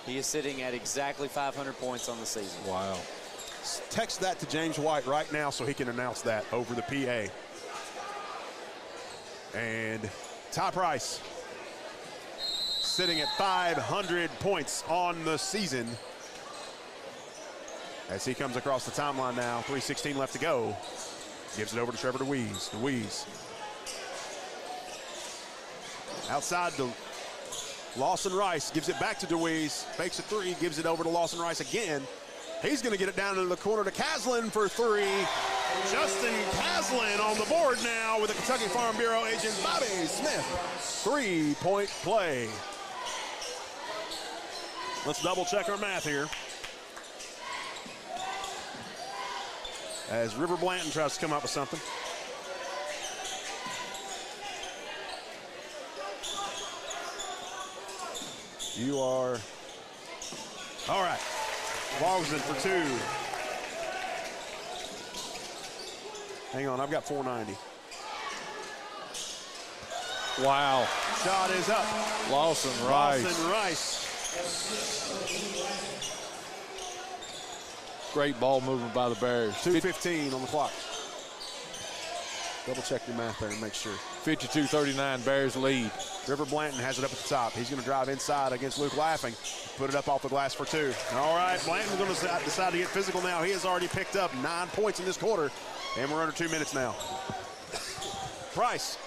He is sitting at exactly 500 points on the season. Wow. Text that to James White right now so he can announce that over the PA. And Ty Price sitting at 500 points on the season as he comes across the timeline now. 3:16 left to go. Gives it over to Trevor DeWeese. DeWeese outside to Lawson Rice. Gives it back to DeWeese. Fakes a 3. Gives it over to Lawson Rice again. He's going to get it down into the corner to Caslin for 3. Justin Caslin on the board now with the Kentucky Farm Bureau agent Bobby Smith. 3-point play. Let's double check our math here. As River Blanton tries to come up with something. You are all right. Logston for 2. Hang on, I've got 490. Wow. Shot is up. Lawson Rice. Lawson Rice. Great ball movement by the Bears. 2:15 on the clock. Double check your math there and make sure. 52-39, Bears lead. River Blanton has it up at the top. He's going to drive inside against Luke Laughing. Put it up off the glass for 2. All right, Blanton's going to decide to get physical now. He has already picked up 9 points in this quarter, and we're under 2 minutes now. Price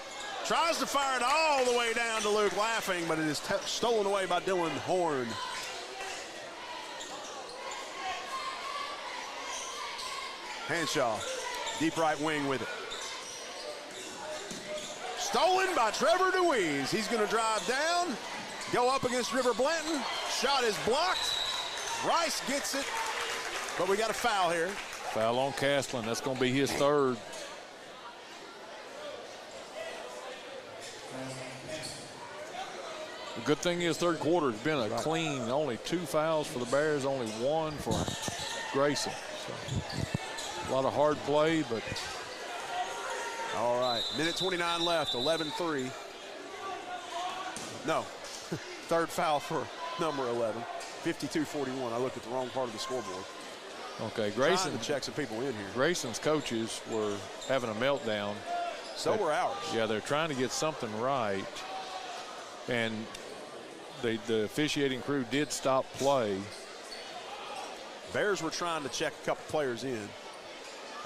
tries to fire it all the way down to Luke Laughing, but it is stolen away by Dylan Horn. Hanshaw, deep right wing with it. Stolen by Trevor DeWeese. He's going to drive down, go up against River Blanton. Shot is blocked. Rice gets it, but we got a foul here. Foul on Caslin. That's going to be his 3rd. The good thing is 3rd quarter has been a clean. Only 2 fouls for the Bears, only 1 for Grayson. So, a lot of hard play, but. All right, minute 29 left, 11-3. No, 3rd foul for number 11, 52-41. I looked at the wrong part of the scoreboard. Okay, Grayson. Trying to check some people in here. Grayson's coaches were having a meltdown. So were ours. Yeah, they're trying to get something right. And the officiating crew did stop play. Bears were trying to check a couple players in.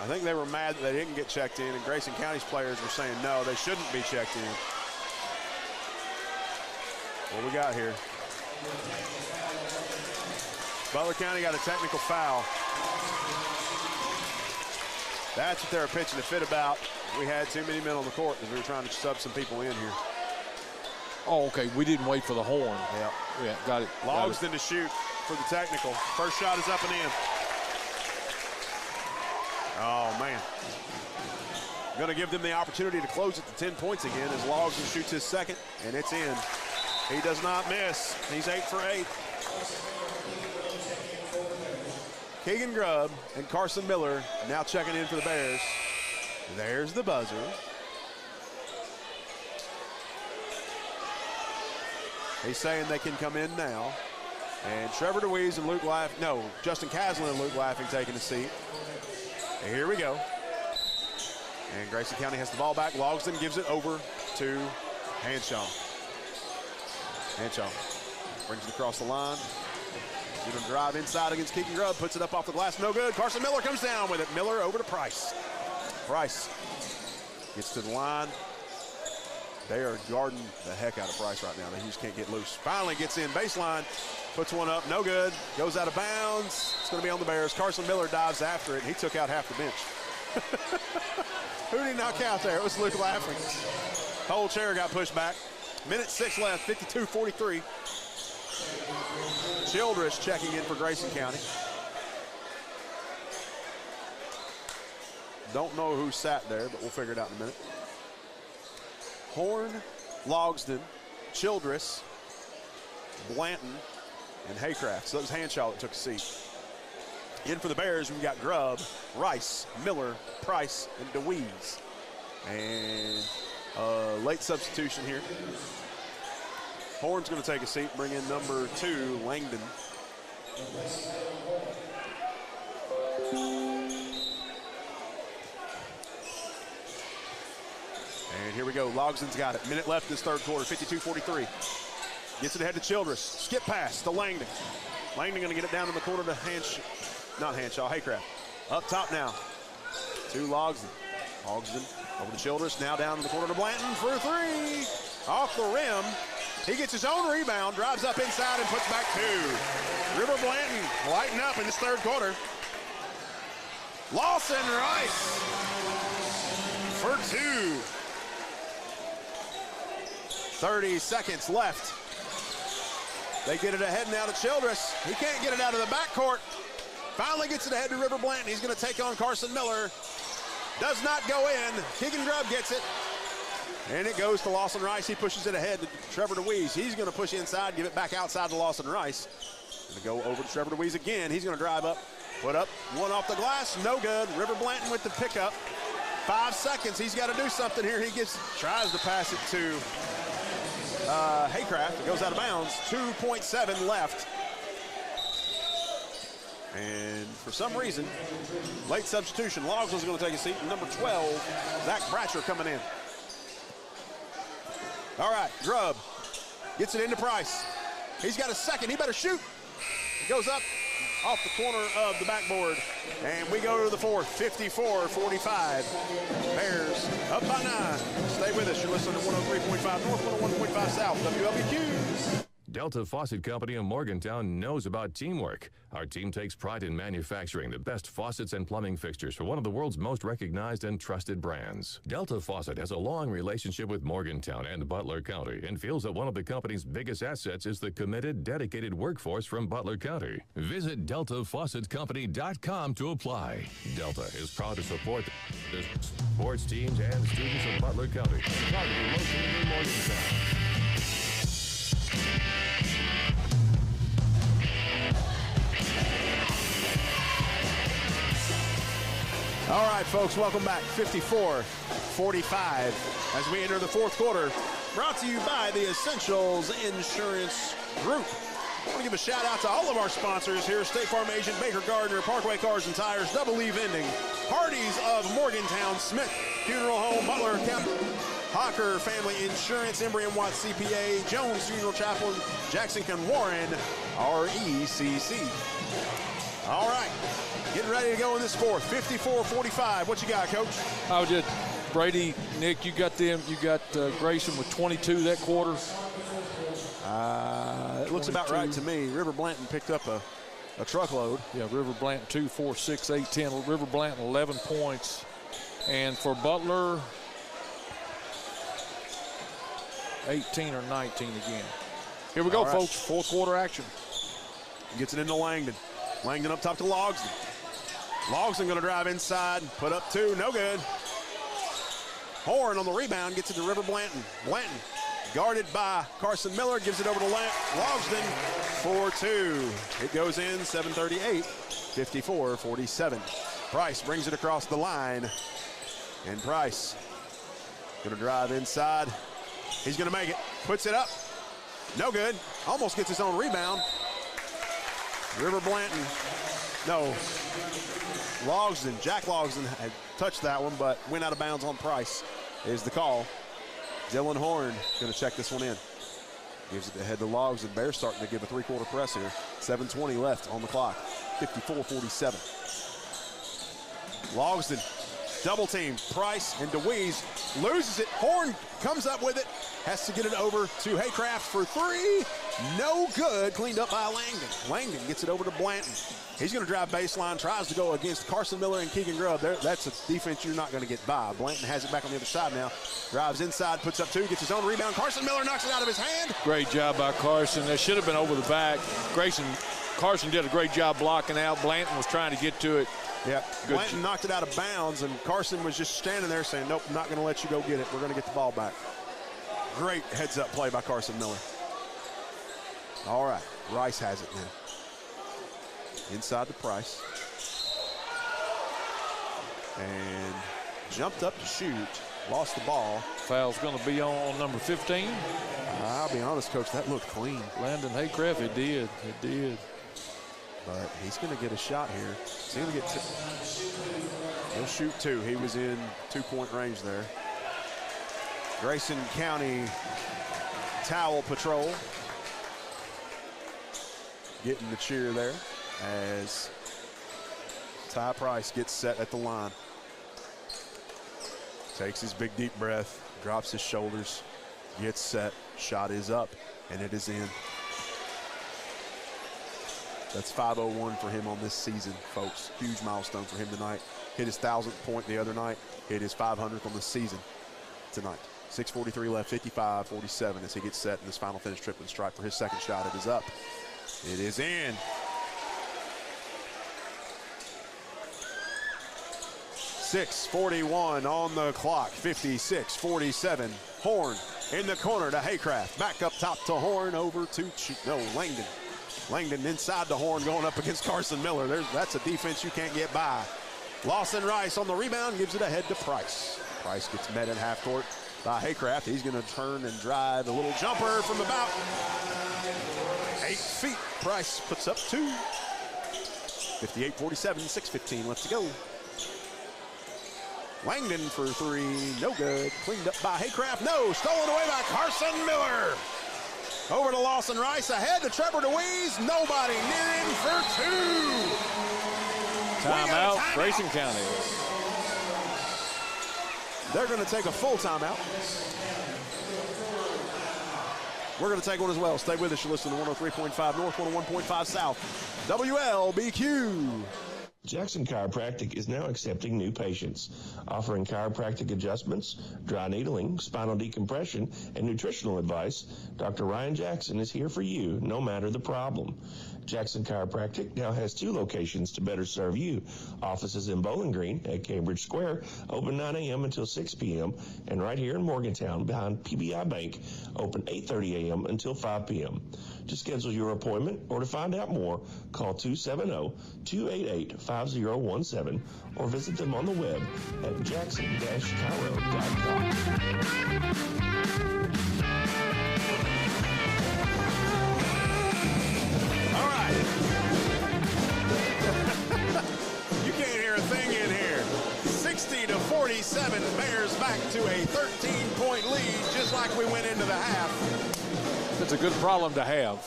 I think they were mad that they didn't get checked in, and Grayson County's players were saying no, they shouldn't be checked in. What we got here? Butler County got a technical foul. That's what they were pitching a fit about. We had too many men on the court because we were trying to sub some people in here. Oh, okay. We didn't wait for the horn. Yeah. Yeah, got it. Logsdon to shoot for the technical. First shot is up and in. Oh, man. Going to give them the opportunity to close it to 10 points again as Logsdon shoots his second, and it's in. He does not miss. He's 8 for 8. Keegan Grubb and Carson Miller now checking in for the Bears. There's the buzzer. He's saying they can come in now. And Trevor DeWeese and Justin Caslin and Luke Laughing taking a seat. And here we go. And Grayson County has the ball back. Logsdon gives it over to Hanshaw. Hanshaw brings it across the line. He's going to drive inside against Keegan Grubb. Puts it up off the glass. No good. Carson Miller comes down with it. Miller over to Price. Price gets to the line. They are guarding the heck out of Price right now. They just can't get loose. Finally gets in baseline. Puts one up. No good. Goes out of bounds. It's going to be on the Bears. Carson Miller dives after it. He took out half the bench. Who did he knock out there? It was Luke Laughing. Whole chair got pushed back. Minute 6 left. 52-43. Childress checking in for Grayson County. Don't know who sat there, but we'll figure it out in a minute. Horn, Logsdon, Childress, Blanton, and Haycraft. So that was Hanshaw that took a seat. In for the Bears, we've got Grubb, Rice, Miller, Price, and DeWeese. And late substitution here. Horn's going to take a seat, bring in number 2, Langdon. And here we go. Logsdon's got it. Minute left in this third quarter, 52-43. Gets it ahead to Childress. Skip pass to Langdon. Langdon going to get it down in the corner to Haycraft. Up top now to Logsdon. Logsdon over to Childress. Now down in the corner to Blanton for 3. Off the rim. He gets his own rebound, drives up inside and puts back 2. River Blanton lighting up in this third quarter. Lawson Rice for 2. 30 seconds left. They get it ahead now to Childress. He can't get it out of the backcourt. Finally gets it ahead to River Blanton. He's going to take on Carson Miller. Does not go in. Keegan Grubb gets it. And it goes to Lawson Rice. He pushes it ahead to Trevor DeWeese. He's going to push inside, give it back outside to Lawson Rice. Going to go over to Trevor DeWeese again. He's going to drive up, put up one off the glass. No good. River Blanton with the pickup. 5 seconds. He's got to do something here. He tries to pass it to Haycraft. It goes out of bounds. 2.7 left. And for some reason, late substitution. Logs was going to take a seat. Number 12, Zach Bratcher coming in. All right, Grubb gets it into Price. He's got a second. He better shoot. He goes up off the corner of the backboard. And we go to the fourth, 54-45. Bears up by 9. Stay with us. You're listening to 103.5 North, 101.5 South, WLBQ. Delta Faucet Company in Morgantown knows about teamwork. Our team takes pride in manufacturing the best faucets and plumbing fixtures for one of the world's most recognized and trusted brands. Delta Faucet has a long relationship with Morgantown and Butler County and feels that one of the company's biggest assets is the committed, dedicated workforce from Butler County. Visit DeltaFaucetCompany.com to apply. Delta is proud to support the sports teams and students of Butler County. Proudly located in Morgantown. All right, folks, welcome back. 54-45 as we enter the fourth quarter. Brought to you by the Essentials Insurance Group. I want to give a shout out to all of our sponsors here. State Farm Agent, Baker Gardner, Parkway Cars and Tires, Double E Vending, Hardee's of Morgantown, Smith Funeral Home, Butler County, Hawker Family Insurance, Embry & Watts CPA, Jones Funeral Chaplain, Jackson Warren, RECC. All right, getting ready to go in this fourth, 54-45. What you got, Coach? I was just, Brady, Nick, you got Grayson with 22 that quarter? It looks about right to me. River Blanton picked up a truckload. Yeah, River Blanton 2, 4, 6, 8, 10. River Blanton 11 points. And for Butler, 18 or 19 again. Here we go, folks. Fourth quarter action. Gets it into Langdon. Langdon up top to Logsdon. Logsdon going to drive inside, put up 2, no good. Horn on the rebound, gets it to River Blanton. Blanton guarded by Carson Miller, gives it over to Logsdon for 2. It goes in, 7:38, 54-47. Price brings it across the line, and Price going to drive inside. He's going to make it, puts it up, no good. Almost gets his own rebound. River Blanton, no. Logsdon, Jack Logsdon had touched that one, but went out of bounds on Price is the call. Dylan Horn going to check this one in. Gives it ahead to Logsdon. Bears starting to give a three-quarter press here. 7:20 left on the clock. 54-47. Logsdon, double team. Price and DeWeese loses it. Horn comes up with it. Has to get it over to Haycraft for 3. No good. Cleaned up by Langdon. Langdon gets it over to Blanton. He's going to drive baseline, tries to go against Carson Miller and Keegan Grubb. That's a defense you're not going to get by. Blanton has it back on the other side now. Drives inside, puts up 2, gets his own rebound. Carson Miller knocks it out of his hand. Great job by Carson. That should have been over the back. Carson did a great job blocking out. Blanton was trying to get to it. Yeah, Blanton knocked it out of bounds, and Carson was just standing there saying, nope, I'm not going to let you go get it. We're going to get the ball back. Great heads-up play by Carson Miller. All right, Rice has it now. Inside the Price. And jumped up to shoot, lost the ball. Foul's going to be on number 15. I'll be honest, Coach, that looked clean. Landon Haycraft, it did. But he's going to get a shot here. He's going to get 2. He'll shoot 2. He was in 2-point range there. Grayson County Towel Patrol getting the cheer there as Ty Price gets set at the line. Takes his big deep breath, drops his shoulders, gets set, shot is up, and it is in. That's 501 for him on this season, folks. Huge milestone for him tonight. Hit his 1,000th point the other night, hit his 500th on the season tonight. 6:43 left, 55-47 as he gets set in this final finish trip and strike for his second shot. It is up. It is in. 6:41 on the clock, 56-47. Horn in the corner to Haycraft. Back up top to Horn, over to Langdon. Langdon inside the Horn going up against Carson Miller. That's a defense you can't get by. Lawson Rice on the rebound, gives it ahead to Price. Price gets met in half court by Haycraft. He's going to turn and drive a little jumper from about 8 feet. Price puts up 2. 58-47, 6:15 left to go. Langdon for 3, no good. Cleaned up by Haycraft, no. Stolen away by Carson Miller. Over to Lawson Rice, ahead to Trevor DeWeese. Nobody near him for 2. Timeout, Grayson County. They're going to take a full timeout. We're going to take one as well. Stay with us. You're listening to 103.5 North, 101.5 South. WLBQ. Jackson Chiropractic is now accepting new patients, offering chiropractic adjustments, dry needling, spinal decompression, and nutritional advice. Dr. Ryan Jackson is here for you, no matter the problem. Jackson Chiropractic now has 2 locations to better serve you. Offices in Bowling Green at Cambridge Square, open 9 a.m. until 6 p.m., and right here in Morgantown behind PBI Bank, open 8:30 a.m. until 5 p.m. To schedule your appointment or to find out more, call 270-288-5017 or visit them on the web at jackson-chiro.com. All right. You can't hear a thing in here. 60-47, Bears back to a 13-point lead, just like we went into the half. It's a good problem to have.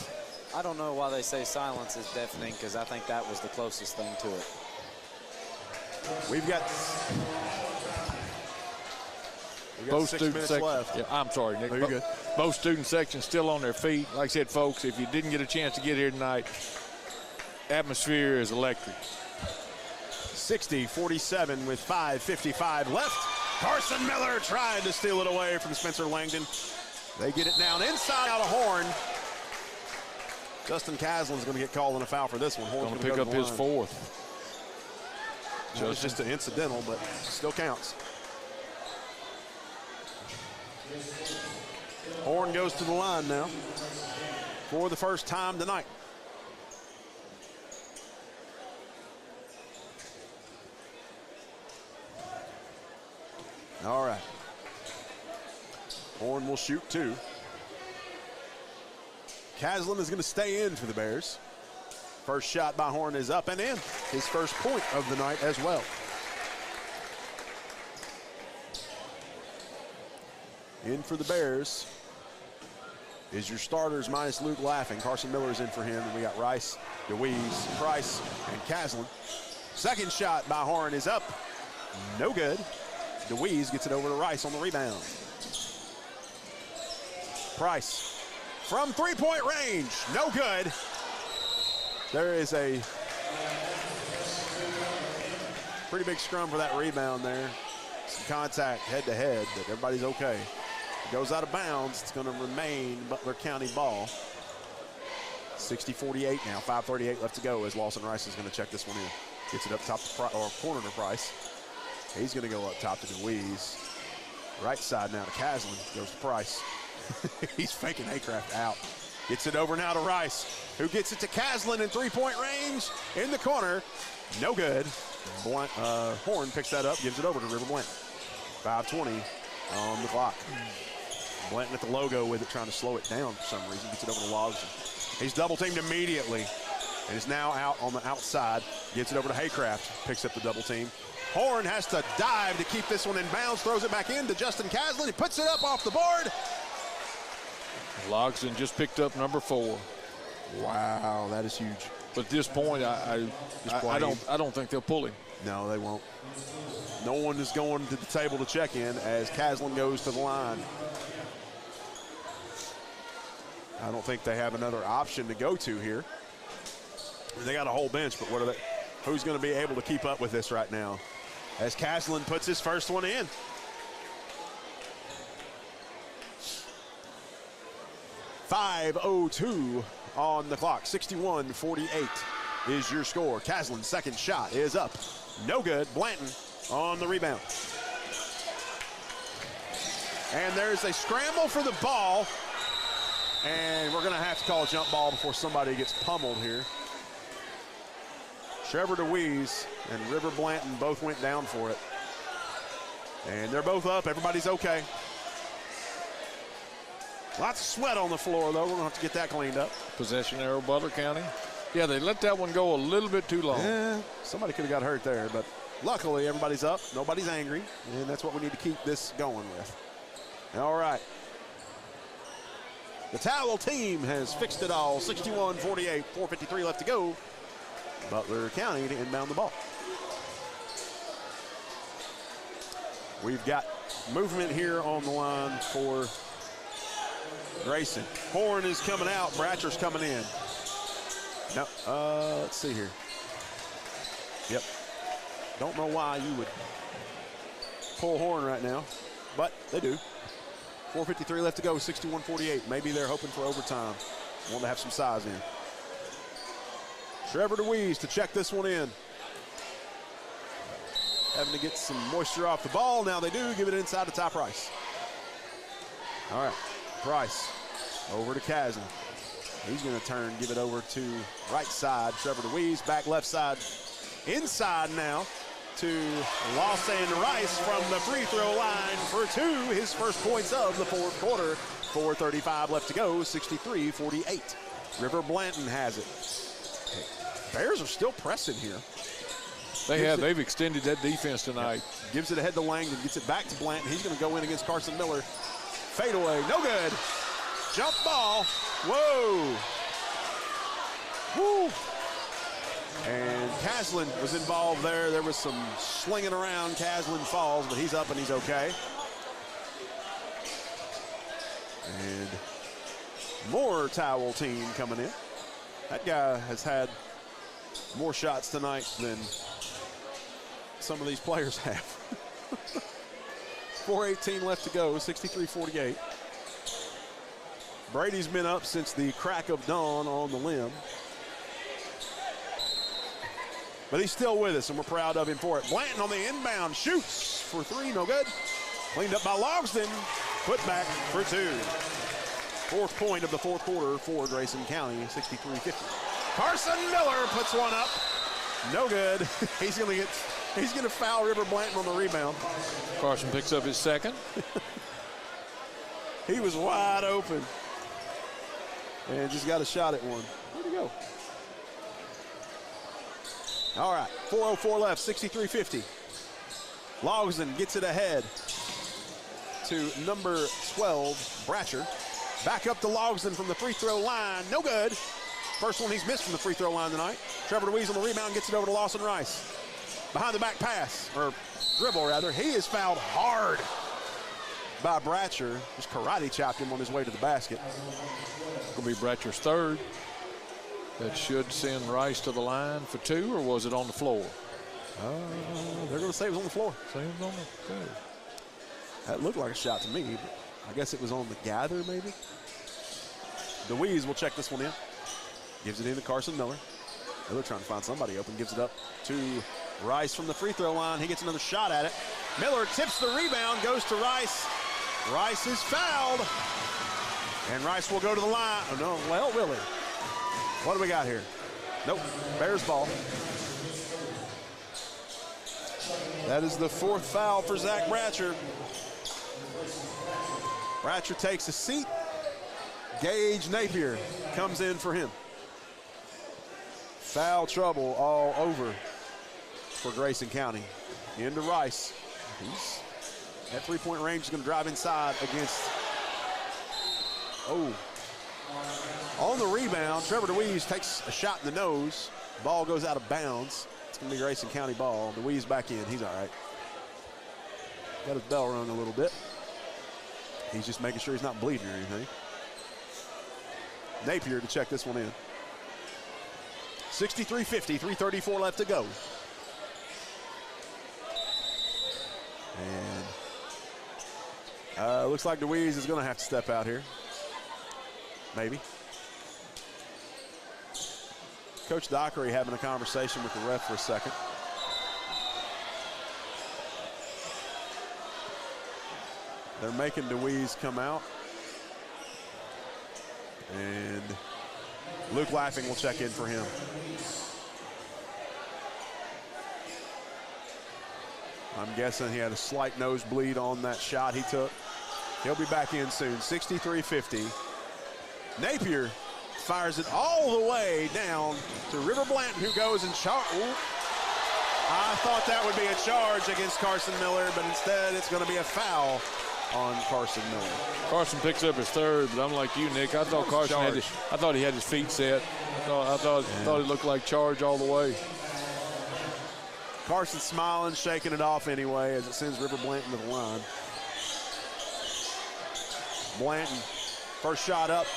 I don't know why they say silence is deafening, because I think that was the closest thing to it. We've got Both 6 student minutes sections. left. Yeah, I'm sorry, Nick. No, you're good. Both student sections still on their feet. Like I said, folks, if you didn't get a chance to get here tonight, atmosphere is electric. 60-47 with 5:55 left. Carson Miller tried to steal it away from Spencer Langdon. They get it down inside out of Horn. Justin Caslin's going to get called on a foul for this one. Horn's Going to pick up his fourth. It was just an incidental, but still counts. Horn goes to the line now for the first time tonight. All right. Horn will shoot two. Caslin is going to stay in for the Bears. First shot by Horn is up and in. His first point of the night as well. In for the Bears is your starters minus Luke Laughing. Carson Miller's in for him, and we got Rice, DeWeese, Price, and Caslin. Second shot by Horn is up. No good. DeWeese gets it over to Rice on the rebound. Price from three-point range. No good. There is a pretty big scrum for that rebound there. Some contact head-to-head, but everybody's okay. It goes out of bounds. It's going to remain Butler County ball. 60-48 now. 5:38 left to go as Lawson Rice is going to check this one in. Gets it up top to corner to Price. He's going to go up top to DeWeese. Right side now to Caslin. Goes to Price. He's faking Haycraft out. Gets it over now to Rice, who gets it to Caslin in three-point range. In the corner. No good. Horn picks that up, gives it over to River Blanton. 5:20 on the clock. Blanton at the logo with it, trying to slow it down for some reason. Gets it over to Logson. He's double-teamed immediately and is now out on the outside. Gets it over to Haycraft. Picks up the double team. Horn has to dive to keep this one in bounds. Throws it back in to Justin Caslin. He puts it up off the board. Logson just picked up number 4. Wow, that is huge. But at this point, I don't think they'll pull him. No, they won't. No one is going to the table to check in as Caslin goes to the line. I don't think they have another option to go to here. They got a whole bench, but what are they? Who's going to be able to keep up with this right now? As Caslin puts his first one in. .5:02 on the clock. 61-48 is your score. Caslin's second shot is up. No good. Blanton on the rebound. And there's a scramble for the ball. And we're going to have to call a jump ball before somebody gets pummeled here. Trevor DeWeese and River Blanton both went down for it. And they're both up. Everybody's okay. Lots of sweat on the floor, though. We're going to have to get that cleaned up. Possession arrow, Butler County. Yeah, they let that one go a little bit too long. Yeah, somebody could have got hurt there, but luckily everybody's up. Nobody's angry, and that's what we need to keep this going with. All right. The Towel team has fixed it all. 61-48, 4:53 left to go. Butler County to inbound the ball. We've got movement here on the line for Grayson. Horn is coming out. Bratcher's coming in. No, let's see here. Yep. Don't know why you would pull Horn right now, but they do. 4:53 left to go, 61-48. Maybe they're hoping for overtime. Want to have some size in. Trevor DeWeese to check this one in. Having to get some moisture off the ball. Now they do. Give it inside to Ty Price. All right. Price over to Caslin. He's going to turn, give it over to right side. Trevor DeWeese back left side. Inside now to Lawson Rice from the free throw line for 2. His first points of the fourth quarter. 4:35 left to go. 63-48. River Blanton has it. Bears are still pressing here. They've extended that defense tonight. Gives it ahead to Langdon, gets it back to Blanton. He's going to go in against Carson Miller. Fadeaway, no good. Jump ball. Whoa. Woo. And Caslin was involved there. There was some slinging around. Caslin falls, but he's up and he's okay. And more Towel team coming in. That guy has had more shots tonight than some of these players have. 4:18 left to go, 63-48. Brady's been up since the crack of dawn on the limb. But he's still with us, and we're proud of him for it. Blanton on the inbound, shoots for three, no good. Cleaned up by Logsdon, put back for two. Fourth point of the fourth quarter for Grayson County, 63-50. Carson Miller puts one up, no good. He's gonna foul River Blanton on the rebound. Carson picks up his second. He was wide open and just got a shot at one. Where'd he go? All right, 4:04 left, 63-50. Logsdon gets it ahead to number 12, Bratcher. Back up to Logsdon from the free throw line, no good. First one he's missed from the free throw line tonight. Trevor DeWeese on the rebound, gets it over to Lawson Rice. Behind the back pass, or dribble rather. He is fouled hard by Bratcher. Just karate chopped him on his way to the basket. Gonna be Bratcher's third. That should send Rice to the line for two, or was it on the floor? They're going to say it was on the floor. Say it was on the floor. That looked like a shot to me, but I guess it was on the gather maybe. DeWeese will check this one in. Gives it in to Carson Miller. Miller trying to find somebody open. Gives it up to Rice from the free throw line. He gets another shot at it. Miller tips the rebound, goes to Rice. Rice is fouled. And Rice will go to the line. Oh, no. Well, will he? What do we got here? Nope. Bears ball. That is the fourth foul for Zach Bratcher. Bratcher takes a seat. Gage Napier comes in for him. Foul trouble all over for Grayson County. Into Rice. He's at three-point range. Is going to drive inside against. Oh. On the rebound, Trevor DeWeese takes a shot in the nose. Ball goes out of bounds. It's going to be Grayson County ball. DeWeese back in. He's all right. Got his bell rung a little bit. He's just making sure he's not bleeding or anything. Napier to check this one in. 63-50, 3:34 left to go. And looks like DeWeese is going to have to step out here. Maybe. Coach Dockery having a conversation with the ref for a second. They're making DeWeese come out. And Luke Laughing will check in for him. I'm guessing he had a slight nosebleed on that shot he took. He'll be back in soon. 63-50. Napier fires it all the way down to River Blanton, who goes and charge. I thought that would be a charge against Carson Miller, but instead it's going to be a foul on Carson Miller. Carson picks up his third, but I'm like you, Nick. I thought Carson I thought he had his feet set. I thought it looked like charge all the way. Carson smiling, shaking it off anyway as it sends River Blanton to the line. Blanton, first shot up,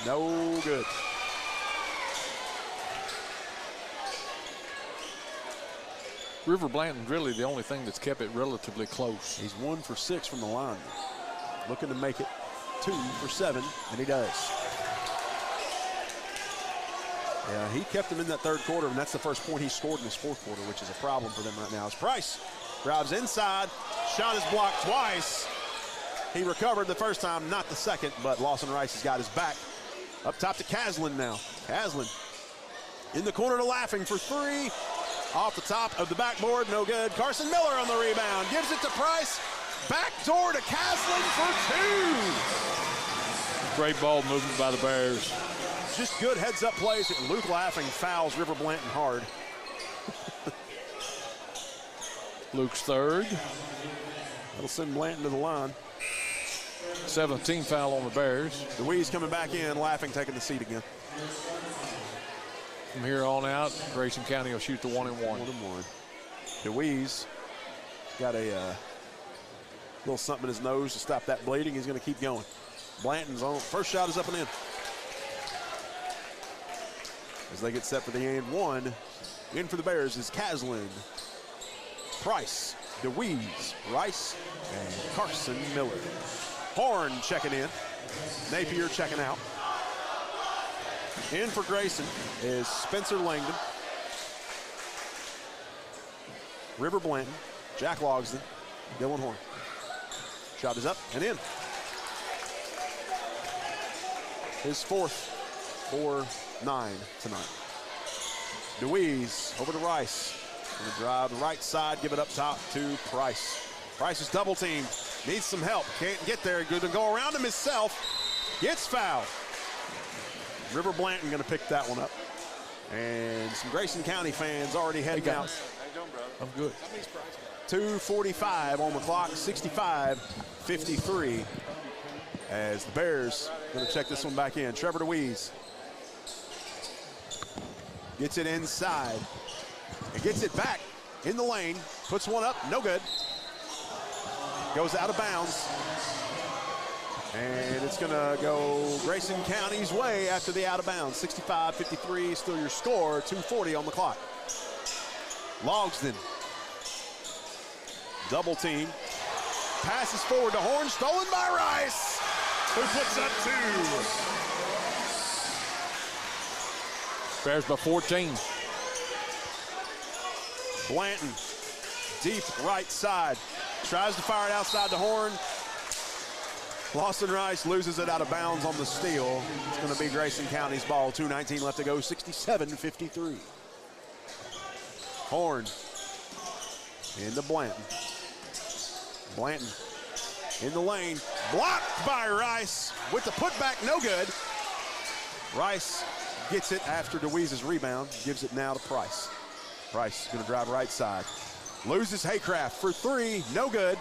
no good. River Blanton's really the only thing that's kept it relatively close. He's 1 for 6 from the line. Looking to make it 2 for 7, and he does. Yeah, he kept him in that third quarter, and that's the first point he scored in his fourth quarter, which is a problem for them right now. As Price drives inside, shot is blocked twice. He recovered the first time, not the second, but Lawson Rice has got his back. Up top to Caslin now. Caslin in the corner to Laughing for three. Off the top of the backboard, no good. Carson Miller on the rebound, gives it to Price. Back door to Caslin for two. Great ball movement by the Bears. Just good heads-up plays. Luke Laughing fouls River Blanton hard. Luke's third. That'll send Blanton to the line. 17th foul on the Bears. DeWeese coming back in, Laughing taking the seat again. From here on out, Grayson County will shoot the 1-1. 1-1. DeWeese got a little something in his nose to stop that bleeding. He's going to keep going. Blanton's on. First shot is up and in. As they get set for the and one, in for the Bears is Caslin. Price, DeWeese, Rice, and Carson Miller. Horn checking in. Napier checking out. In for Grayson is Spencer Langdon, River Blanton, Jack Logsdon, Dylan Horn. Shot is up and in. His fourth for 9 tonight. DeWeese over to Rice. Gonna drive the right side, give it up top to Price. Price is double teamed, needs some help, can't get there, good to go around him himself, gets fouled. River Blanton gonna pick that one up. And some Grayson County fans already heading out. How you doing, brother? I'm good. 2:45 on the clock, 65-53. As the Bears gonna check this one back in. Trevor DeWeese gets it inside and gets it back in the lane, puts one up, no good. Goes out of bounds. And it's gonna go Grayson County's way after the out of bounds. 65-53, still your score, 2:40 on the clock. Logsdon, double team. Passes forward to Horn, stolen by Rice, who puts up 2. Bears by 14. Blanton, deep right side. Tries to fire it outside to Horn. Lawson Rice loses it out of bounds on the steal. It's going to be Grayson County's ball. 2:19 left to go, 67-53. Horn into Blanton. Blanton in the lane, blocked by Rice with the putback, no good. Rice gets it after DeWeese's rebound, gives it now to Price. Price is going to drive right side. Loses Haycraft for 3, no good.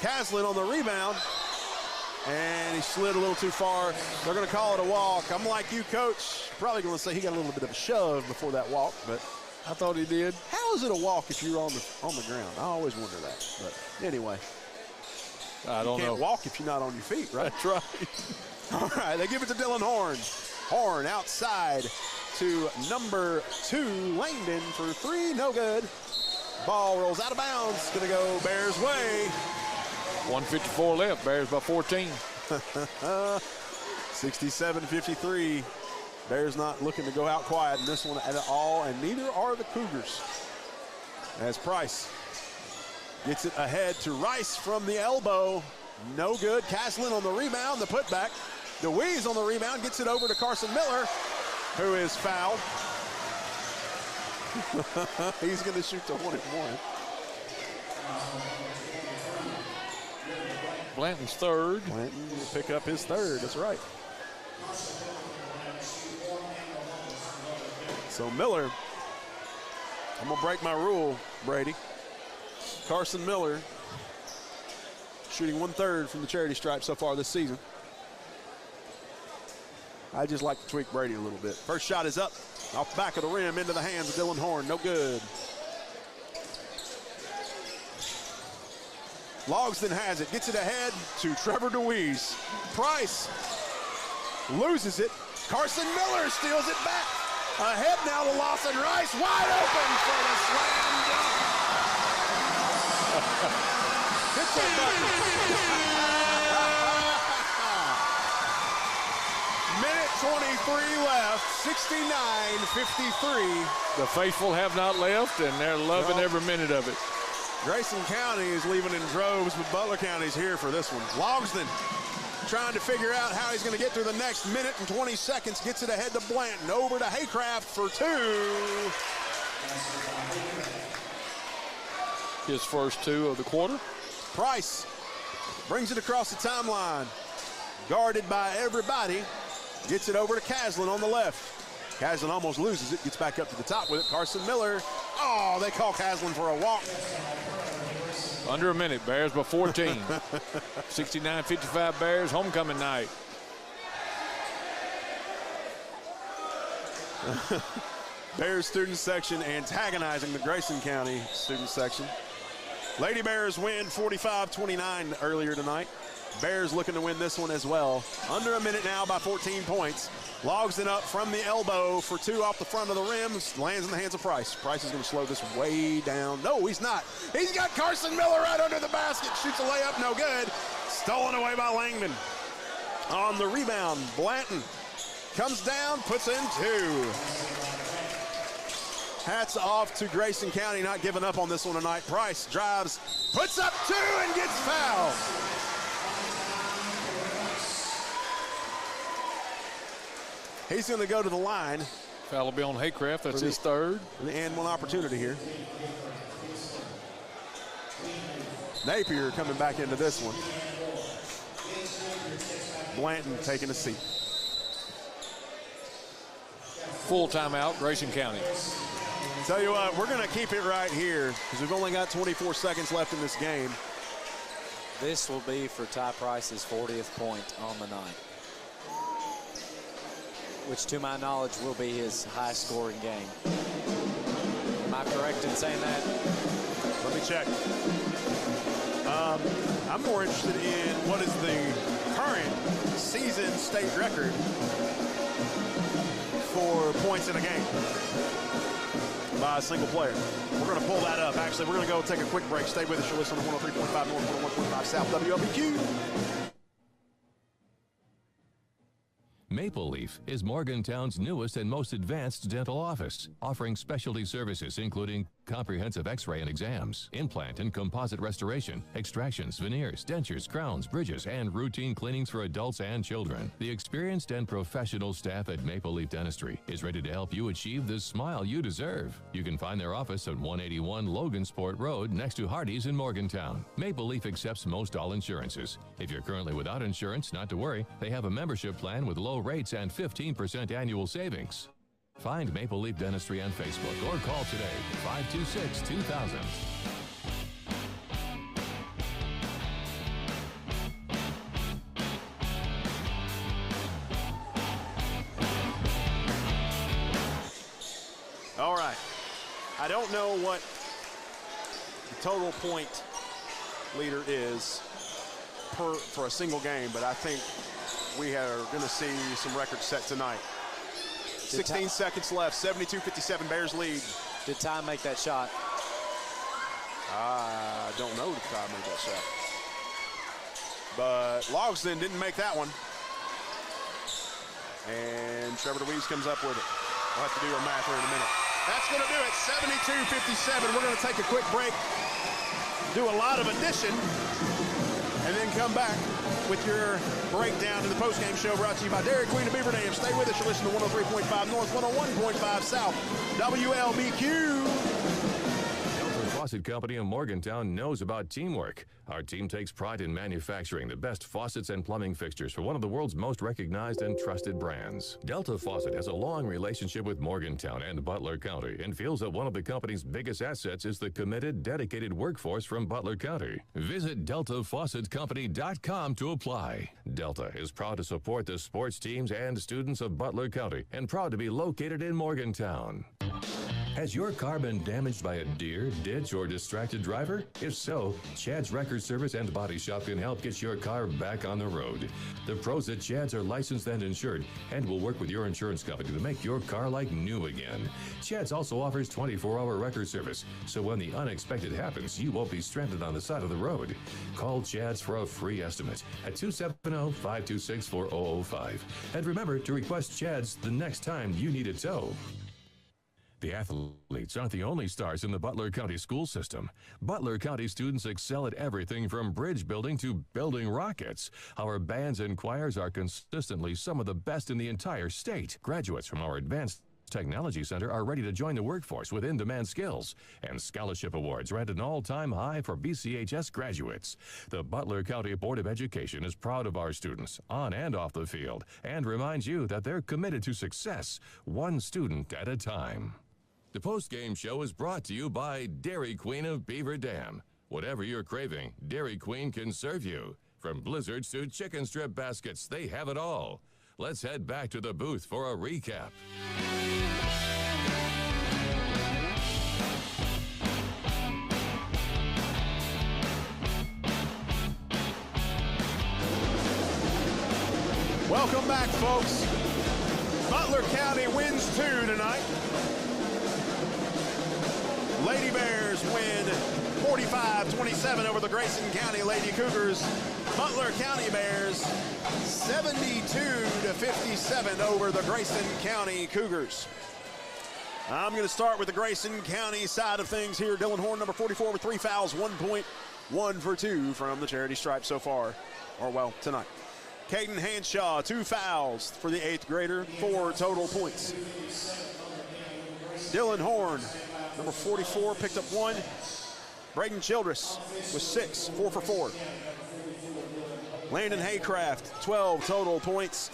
Caslin on the rebound, and he slid a little too far. They're going to call it a walk. I'm like you, Coach. Probably going to say he got a little bit of a shove before that walk, but I thought he did. how is it a walk if you're on the ground? I always wonder that. But anyway, I don't you can't know. walk if you're not on your feet, right? That's right. All right, they give it to Dylan Horn. Horn outside to number 2, Langdon for 3, no good. Ball rolls out of bounds, gonna go Bears way. 1:54 left. Bears by 14. 67-53. Bears not looking to go out quiet in this one at all, and neither are the Cougars. As Price gets it ahead to Rice from the elbow. No good. Caslin on the rebound, the putback. DeWeese on the rebound, gets it over to Carson Miller, who is fouled. He's going to shoot the 1-and-1. Blanton's third. Blanton will pick up his third, that's right. So Miller, I'm going to break my rule, Brady. Carson Miller shooting 1/3 from the charity stripe so far this season. I just like to tweak Brady a little bit. First shot is up, off the back of the rim, into the hands of Dylan Horn, no good. Logsdon has it, gets it ahead to Trevor DeWeese. Price loses it. Carson Miller steals it back. Ahead now to Lawson Rice, wide open for the slam dunk. Hit that button. Minute 23 left, 69-53. The faithful have not left, and they're loving every minute of it. Grayson County is leaving in droves, but Butler County's here for this one. Logsdon trying to figure out how he's going to get through the next minute and 20 seconds. Gets it ahead to Blanton. Over to Haycraft for 2. His first 2 of the quarter. Price brings it across the timeline. Guarded by everybody. Gets it over to Caslin on the left. Caslin almost loses it. Gets back up to the top with it. Carson Miller. Oh, they call Caslin for a walk. Under a minute. Bears by 14. 69-55 Bears. Homecoming night. Bears student section antagonizing the Grayson County student section. Lady Bears win 45-29 earlier tonight. Bears looking to win this one as well. Under a minute now by 14 points. Logsdon up from the elbow for two off the front of the rim. Lands in the hands of Price. Price is going to slow this way down. No, he's not. He's got Carson Miller right under the basket. Shoots a layup, no good. Stolen away by Langdon. On the rebound, Blanton comes down, puts in two. Hats off to Grayson County, not giving up on this one tonight. Price drives, puts up two, and gets fouled. He's going to go to the line. Foul will be on Haycraft. That's his third. And one opportunity here. Napier coming back into this one. Blanton taking a seat. Full timeout, Grayson County. Tell you what, we're going to keep it right here because we've only got 24 seconds left in this game. This will be for Ty Price's 40th point on the night, which to my knowledge will be his highest scoring game. Am I correct in saying that? Let me check. I'm more interested in what is the current season state record for points in a game by a single player. We're going to pull that up. Actually, we're going to go take a quick break. Stay with us. You're listening to 103.5 North, 101.5 South, WLBQ. Maple Leaf is Morgantown's newest and most advanced dental office, offering specialty services including comprehensive x-ray and exams, implant and composite restoration, extractions, veneers, dentures, crowns, bridges, and routine cleanings for adults and children. The experienced and professional staff at Maple Leaf Dentistry is ready to help you achieve the smile you deserve. You can find their office at 181 Logansport Road next to Hardee's in Morgantown. Maple Leaf accepts most all insurances. If you're currently without insurance, not to worry. They have a membership plan with low rates and 15% annual savings. Find Maple Leaf Dentistry on Facebook or call today, 526-2000. All right. I don't know what the total point leader is for a single game, but I think we are going to see some records set tonight. 16 seconds left, 72-57 Bears lead. Did Ty make that shot? I don't know if Ty made that shot. But Logsdon didn't make that one. And Trevor DeWeese comes up with it. We'll have to do our math here in a minute. That's going to do it, 72-57. We're going to take a quick break, do a lot of addition, and then come back with your breakdown to the postgame show brought to you by Dairy Queen of Beaver Dam. Stay with us. You're listening to 103.5 North, 101.5 South, WLBQ. Faucet Company in Morgantown knows about teamwork. Our team takes pride in manufacturing the best faucets and plumbing fixtures for one of the world's most recognized and trusted brands. Delta Faucet has a long relationship with Morgantown and Butler County and feels that one of the company's biggest assets is the committed, dedicated workforce from Butler County. Visit DeltaFaucetCompany.com to apply. Delta is proud to support the sports teams and students of Butler County and proud to be located in Morgantown. Has your car been damaged by a deer, ditch, or distracted driver? If so, Chad's Record Service and Body Shop can help get your car back on the road. The pros at Chad's are licensed and insured and will work with your insurance company to make your car like new again. Chad's also offers 24-hour record service, so when the unexpected happens, you won't be stranded on the side of the road. Call Chad's for a free estimate at 270-526-4005. And remember to request Chad's the next time you need a tow. The athletes aren't the only stars in the Butler County school system. Butler County students excel at everything from bridge building to building rockets. Our bands and choirs are consistently some of the best in the entire state. Graduates from our Advanced Technology Center are ready to join the workforce with in-demand skills, and scholarship awards are at an all-time high for BCHS graduates. The Butler County Board of Education is proud of our students on and off the field and reminds you that they're committed to success, one student at a time. The post-game show is brought to you by Dairy Queen of Beaver Dam. Whatever you're craving, Dairy Queen can serve you. From blizzards to chicken strip baskets, they have it all. Let's head back to the booth for a recap. Welcome back, folks. Butler County wins 2 tonight. Lady Bears win 45-27 over the Grayson County Lady Cougars. Butler County Bears 72-57 over the Grayson County Cougars. I'm going to start with the Grayson County side of things here. Dylan Horn, number 44, with 3 fouls, 1 point, 1 for 2 from the charity stripe so far, or well, tonight. Caden Hanshaw, 2 fouls for the 8th grader, 4 total points. Dylan Horn, number 44, picked up 1. Braden Childress with 6, 4 for 4. Landon Haycraft, 12 total points.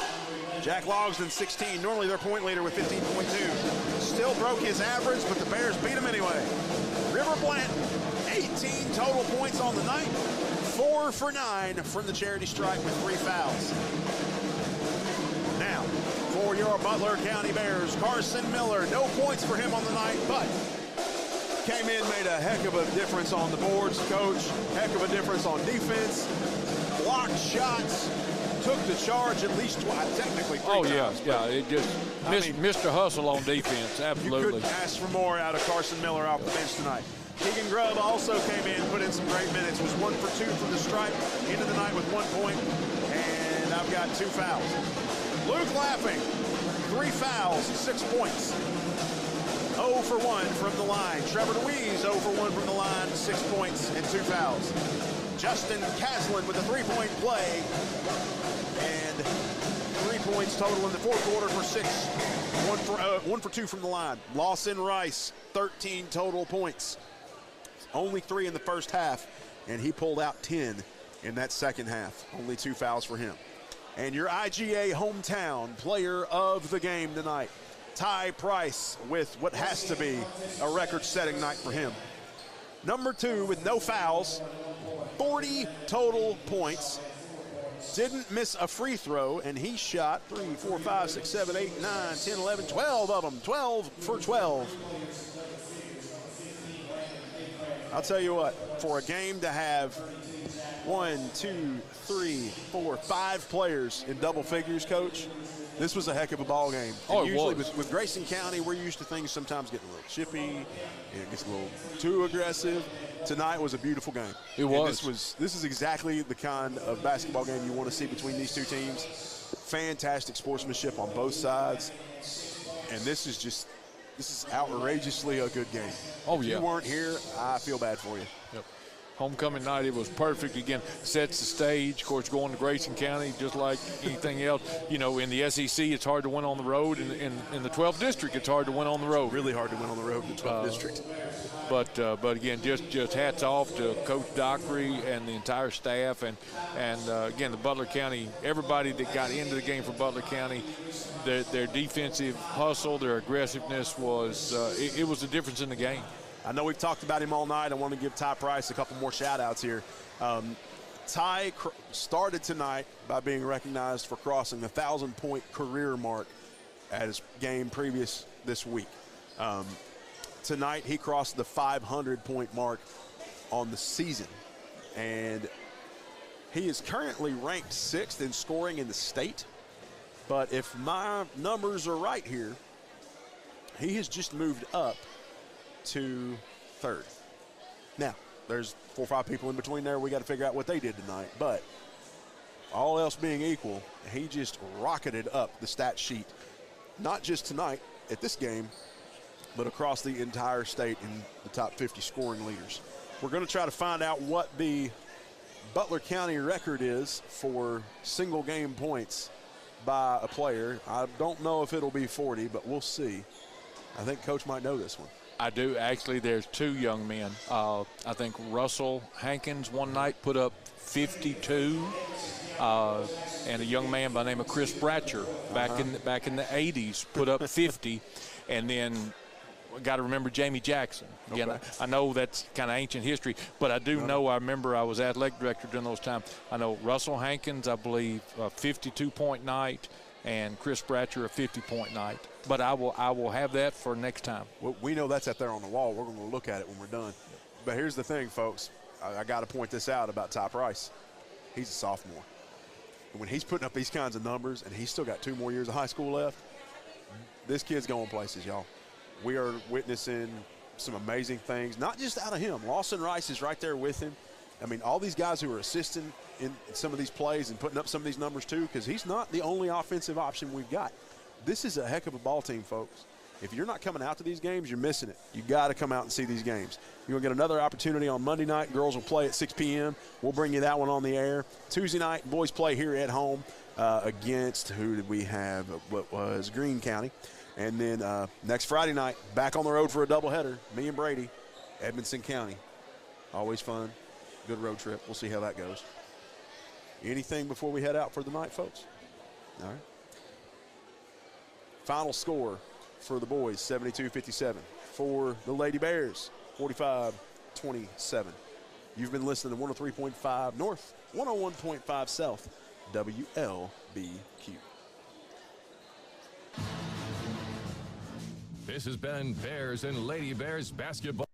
Jack Logsdon, 16, normally their point leader with 15.2. Still broke his average, but the Bears beat him anyway. River Blanton, 18 total points on the night, 4 for 9 from the charity stripe with 3 fouls. Now, for your Butler County Bears, Carson Miller, no points for him on the night, but came in, made a heck of a difference on the boards, coach, heck of a difference on defense, blocked shots, took the charge at least twice, technically 3 times. Yeah, it just missed a hustle on defense, absolutely. You couldn't ask for more out of Carson Miller off the bench tonight. Keegan Grubb also came in, put in some great minutes, was 1 for 2 from the stripe, into the night with 1 point, and I've got 2 fouls. Luke Laughing, 3 fouls, 6 points. 0 for 1 from the line. Trevor Louise, 0 for 1 from the line, 6 points and 2 fouls. Justin Caslin with a 3-point play, and 3 points total in the 4th quarter for 6. 1 for 2 from the line. Lawson Rice, 13 total points. Only 3 in the first half, and he pulled out 10 in that second half. Only 2 fouls for him. And your IGA hometown player of the game tonight, Ty Price, with what has to be a record-setting night for him. Number 2 with no fouls, 40 total points. Didn't miss a free throw, and he shot 3, 4, 5, 6, 7, 8, 9, 10, 11, 12 of them. 12 for 12. I'll tell you what, for a game to have 1, 2, 3, 4, 5 players in double figures, Coach, this was a heck of a ball game. Oh, usually it was. with Grayson County, we're used to things sometimes getting a little chippy, and it gets a little too aggressive. Tonight was a beautiful game. It was. This is exactly the kind of basketball game you want to see between these two teams. Fantastic sportsmanship on both sides, and this is outrageously a good game. Oh, if yeah. you weren't here, I feel bad for you. Yep. Homecoming night, it was perfect. Again, sets the stage. Of course, going to Grayson County, just like anything else. You know, in the SEC, it's hard to win on the road. In the 12th district, it's hard to win on the road. Really hard to win on the road in the 12th district. But again, just hats off to Coach Dockery and the entire staff, and again, the Butler County, everybody that got into the game for Butler County, their defensive hustle, their aggressiveness was it was the difference in the game. I know we've talked about him all night. I want to give Ty Price a couple more shout-outs here. Ty started tonight by being recognized for crossing the 1,000-point career mark at his game previous this week. Tonight, he crossed the 500-point mark on the season. And he is currently ranked 6th in scoring in the state. But if my numbers are right here, he has just moved up to 3rd. Now, there's 4 or 5 people in between there. We got to figure out what they did tonight. But all else being equal, he just rocketed up the stat sheet, not just tonight at this game, but across the entire state in the top 50 scoring leaders. We're going to try to find out what the Butler County record is for single game points by a player. I don't know if it'll be 40, but we'll see. I think Coach might know this one. I do. Actually, there's 2 young men. I think Russell Hankins one night put up 52, and a young man by the name of Chris Bratcher back in the 80s put up 50, and then got to remember Jamie Jackson. Again, okay. I know that's kind of ancient history, but I do know, I remember I was athletic director during those times. I know Russell Hankins, I believe, a 52-point night, and Chris Bratcher a 50-point night. But I will have that for next time. Well, we know that's up there on the wall. We're going to look at it when we're done. But here's the thing, folks. I got to point this out about Ty Price. He's a sophomore. And when he's putting up these kinds of numbers and he's still got 2 more years of high school left, this kid's going places, y'all. We are witnessing some amazing things, not just out of him. Lawson Rice is right there with him. I mean, all these guys who are assisting in some of these plays and putting up some of these numbers too, because he's not the only offensive option we've got. This is a heck of a ball team, folks. If you're not coming out to these games, you're missing it. You got to come out and see these games. You're going to get another opportunity on Monday night. Girls will play at 6 p.m. We'll bring you that one on the air. Tuesday night, boys play here at home against, who did we have? What was Greene County. And then next Friday night, back on the road for a doubleheader. Me and Brady, Edmonson County. Always fun. Good road trip. We'll see how that goes. Anything before we head out for the night, folks? All right. Final score for the boys, 72-57. For the Lady Bears, 45-27. You've been listening to 103.5 North, 101.5 South, WLBQ. This has been Bears and Lady Bears basketball.